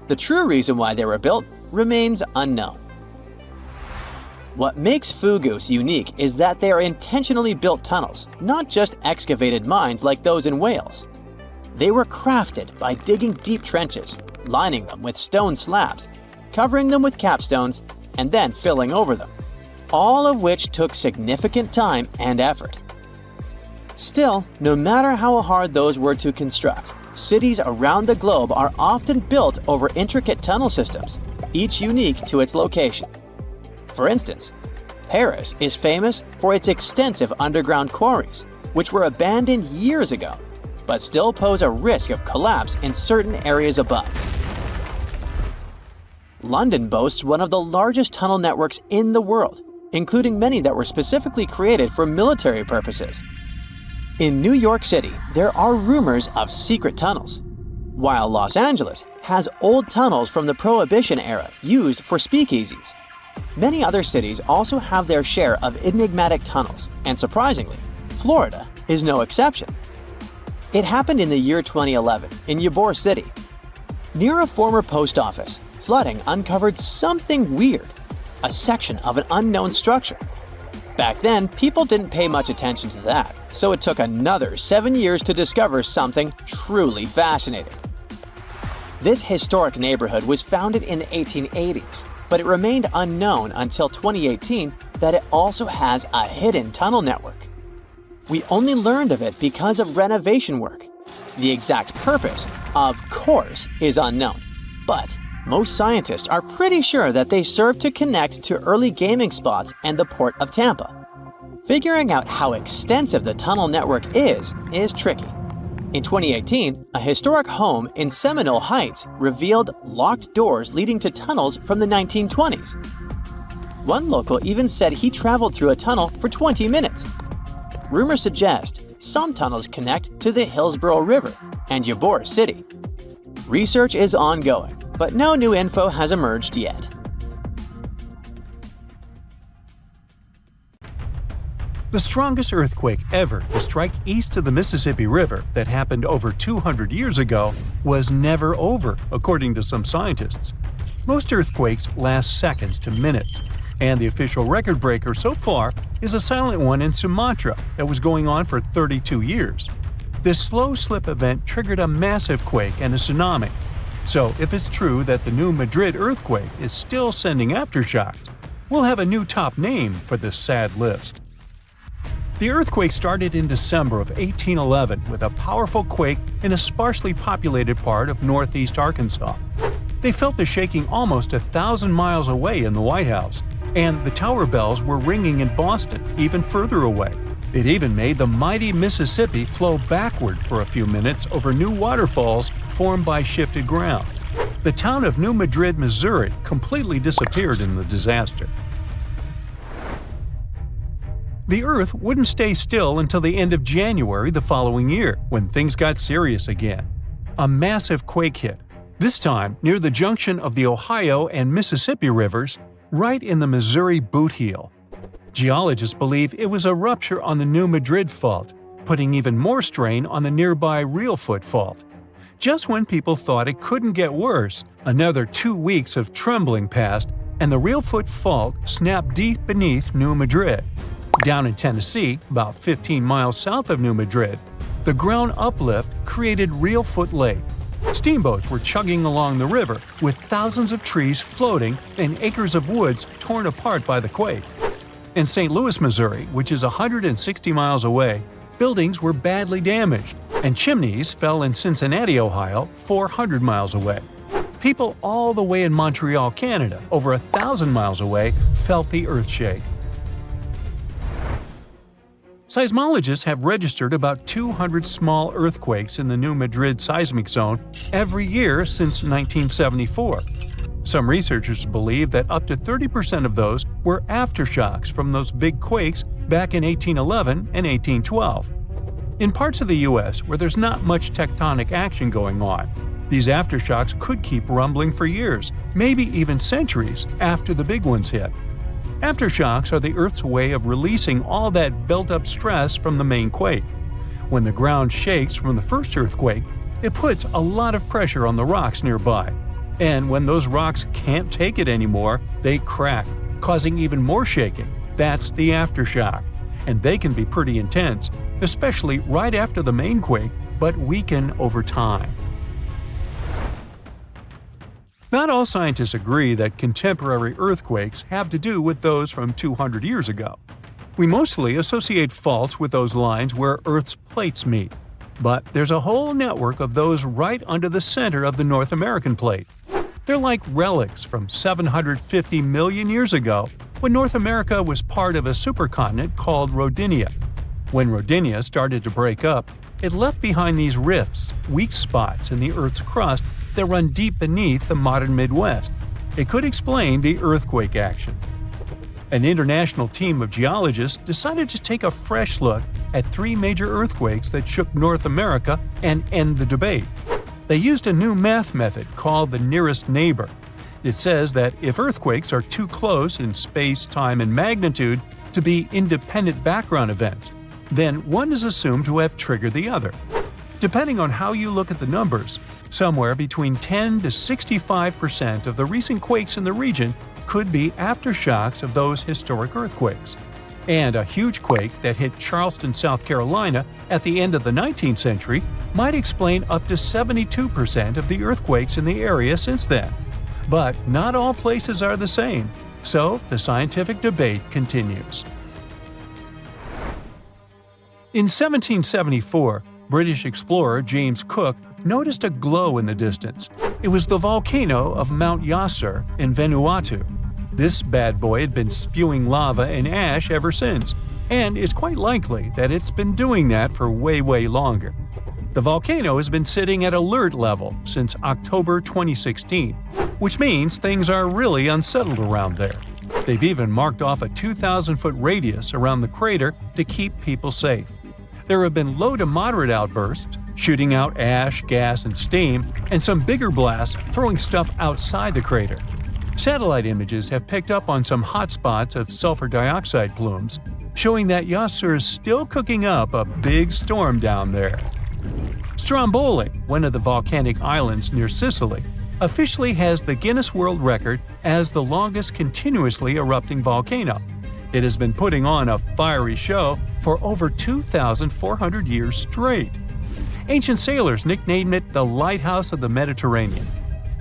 The true reason why they were built remains unknown. What makes fugus unique is that they are intentionally built tunnels, not just excavated mines like those in Wales. They were crafted by digging deep trenches, lining them with stone slabs, covering them with capstones, and then filling over them, all of which took significant time and effort. Still, no matter how hard those were to construct, cities around the globe are often built over intricate tunnel systems, each unique to its location. For instance, Paris is famous for its extensive underground quarries, which were abandoned years ago, but still pose a risk of collapse in certain areas above. London boasts one of the largest tunnel networks in the world, including many that were specifically created for military purposes. In New York City, there are rumors of secret tunnels, while Los Angeles has old tunnels from the Prohibition era used for speakeasies. Many other cities also have their share of enigmatic tunnels, and surprisingly, Florida is no exception. It happened in the year 2011 in Ybor City. Near a former post office, flooding uncovered something weird. a section of an unknown structure. Back then, people didn't pay much attention to that, so it took another 7 years to discover something truly fascinating. This historic neighborhood was founded in the 1880s, but it remained unknown until 2018 that it also has a hidden tunnel network. We only learned of it because of renovation work. The exact purpose, of course, is unknown, but most scientists are pretty sure that they serve to connect to early gaming spots and the port of Tampa. Figuring out how extensive the tunnel network is tricky. In 2018, a historic home in Seminole Heights revealed locked doors leading to tunnels from the 1920s. One local even said he traveled through a tunnel for 20 minutes. Rumors suggest some tunnels connect to the Hillsborough River and Ybor City. Research is ongoing, but no new info has emerged yet. The strongest earthquake ever to strike east of the Mississippi River that happened over 200 years ago was never over, according to some scientists. Most earthquakes last seconds to minutes, and the official record breaker so far is a silent one in Sumatra that was going on for 32 years. This slow slip event triggered a massive quake and a tsunami. So if it's true that the New Madrid earthquake is still sending aftershocks, we'll have a new top name for this sad list. The earthquake started in December of 1811 with a powerful quake in a sparsely populated part of northeast Arkansas. They felt the shaking almost 1,000 miles away in the White House, and the tower bells were ringing in Boston, even further away. It even made the mighty Mississippi flow backward for a few minutes over new waterfalls formed by shifted ground. The town of New Madrid, Missouri, completely disappeared in the disaster. The Earth wouldn't stay still until the end of January the following year, when things got serious again. A massive quake hit, this time near the junction of the Ohio and Mississippi rivers, right in the Missouri boot heel. Geologists believe it was a rupture on the New Madrid Fault, putting even more strain on the nearby Reelfoot Fault. Just when people thought it couldn't get worse, another 2 weeks of trembling passed, and the Reelfoot Fault snapped deep beneath New Madrid. Down in Tennessee, about 15 miles south of New Madrid, the ground uplift created Reelfoot Lake. Steamboats were chugging along the river, with thousands of trees floating and acres of woods torn apart by the quake. In St. Louis, Missouri, which is 160 miles away, buildings were badly damaged, and chimneys fell in Cincinnati, Ohio, 400 miles away. People all the way in Montreal, Canada, over 1,000 miles away, felt the earthshake. Seismologists have registered about 200 small earthquakes in the New Madrid seismic zone every year since 1974. Some researchers believe that up to 30% of those were aftershocks from those big quakes back in 1811 and 1812. In parts of the U.S. where there's not much tectonic action going on, these aftershocks could keep rumbling for years, maybe even centuries, after the big ones hit. Aftershocks are the Earth's way of releasing all that built-up stress from the main quake. When the ground shakes from the first earthquake, it puts a lot of pressure on the rocks nearby. And when those rocks can't take it anymore, they crack, causing even more shaking. That's the aftershock. And they can be pretty intense, especially right after the main quake, but weaken over time. Not all scientists agree that contemporary earthquakes have to do with those from 200 years ago. We mostly associate faults with those lines where Earth's plates meet. But there's a whole network of those right under the center of the North American plate. They're like relics from 750 million years ago, when North America was part of a supercontinent called Rodinia. When Rodinia started to break up, it left behind these rifts, weak spots in the Earth's crust that run deep beneath the modern Midwest. It could explain the earthquake action. An international team of geologists decided to take a fresh look at 3 major earthquakes that shook North America and end the debate. They used a new math method called the nearest neighbor. It says that if earthquakes are too close in space, time, and magnitude to be independent background events, then one is assumed to have triggered the other. Depending on how you look at the numbers, somewhere between 10 to 65% of the recent quakes in the region could be aftershocks of those historic earthquakes. And a huge quake that hit Charleston, South Carolina at the end of the 19th century might explain up to 72% of the earthquakes in the area since then. But not all places are the same, so the scientific debate continues. In 1774, British explorer James Cook noticed a glow in the distance. It was the volcano of Mount Yasur in Vanuatu. This bad boy had been spewing lava and ash ever since, and it's quite likely that it's been doing that for way longer. The volcano has been sitting at alert level since October 2016, which means things are really unsettled around there. They've even marked off a 2,000-foot radius around the crater to keep people safe. There have been low to moderate outbursts, shooting out ash, gas, and steam, and some bigger blasts throwing stuff outside the crater. Satellite images have picked up on some hotspots of sulfur dioxide plumes, showing that Yasur is still cooking up a big storm down there. Stromboli, one of the volcanic islands near Sicily, officially has the Guinness World Record as the longest continuously erupting volcano. It has been putting on a fiery show for over 2,400 years straight. Ancient sailors nicknamed it the Lighthouse of the Mediterranean.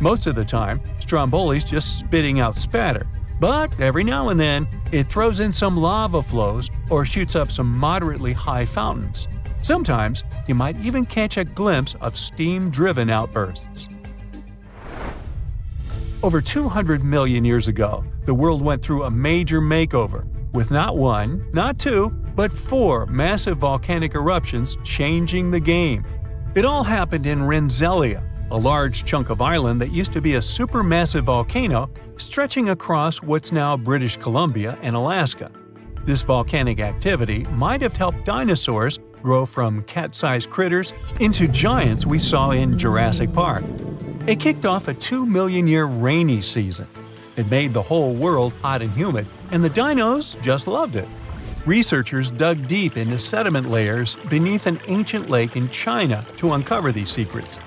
Most of the time, Stromboli's just spitting out spatter, but every now and then it throws in some lava flows or shoots up some moderately high fountains. Sometimes you might even catch a glimpse of steam-driven outbursts. Over 200 million years ago, the world went through a major makeover, with not one, not two, but 4 massive volcanic eruptions changing the game. It all happened in Rensselaer, a large chunk of island that used to be a supermassive volcano stretching across what's now British Columbia and Alaska. This volcanic activity might have helped dinosaurs grow from cat-sized critters into giants we saw in Jurassic Park. It kicked off a 2-million-year rainy season. It made the whole world hot and humid, and the dinos just loved it. Researchers dug deep into sediment layers beneath an ancient lake in China to uncover these secrets.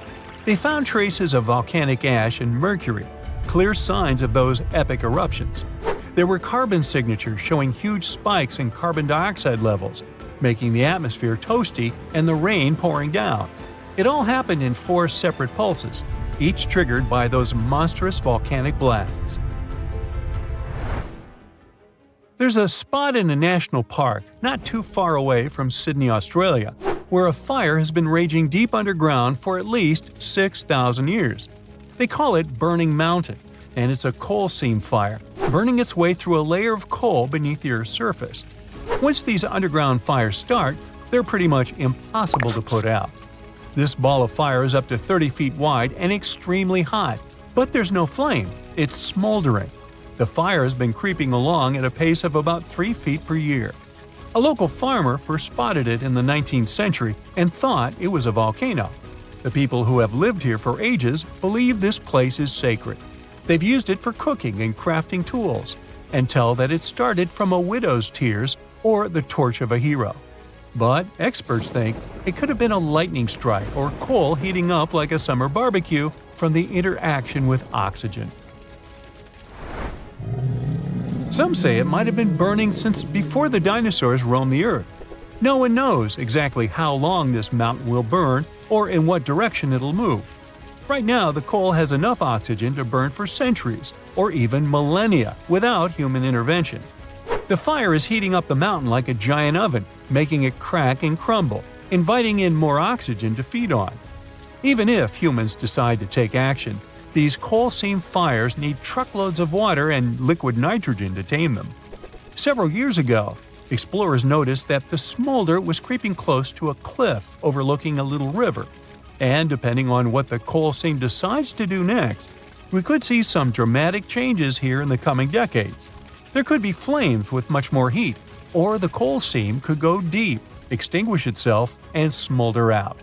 They found traces of volcanic ash and mercury, clear signs of those epic eruptions. There were carbon signatures showing huge spikes in carbon dioxide levels, making the atmosphere toasty and the rain pouring down. It all happened in 4 separate pulses, each triggered by those monstrous volcanic blasts. There's a spot in a national park not too far away from Sydney, Australia, where a fire has been raging deep underground for at least 6,000 years. They call it Burning Mountain, and it's a coal seam fire, burning its way through a layer of coal beneath the Earth's surface. Once these underground fires start, they're pretty much impossible to put out. This ball of fire is up to 30 feet wide and extremely hot, but there's no flame, it's smoldering. The fire has been creeping along at a pace of about 3 feet per year. A local farmer first spotted it in the 19th century and thought it was a volcano. The people who have lived here for ages believe this place is sacred. They've used it for cooking and crafting tools, and tell that it started from a widow's tears or the torch of a hero. But experts think it could have been a lightning strike or coal heating up like a summer barbecue from the interaction with oxygen. Some say it might have been burning since before the dinosaurs roamed the Earth. No one knows exactly how long this mountain will burn or in what direction it'll move. Right now, the coal has enough oxygen to burn for centuries or even millennia without human intervention. The fire is heating up the mountain like a giant oven, making it crack and crumble, inviting in more oxygen to feed on. Even if humans decide to take action, these coal seam fires need truckloads of water and liquid nitrogen to tame them. Several years ago, explorers noticed that the smolder was creeping close to a cliff overlooking a little river. And depending on what the coal seam decides to do next, we could see some dramatic changes here in the coming decades. There could be flames with much more heat, or the coal seam could go deep, extinguish itself, and smolder out.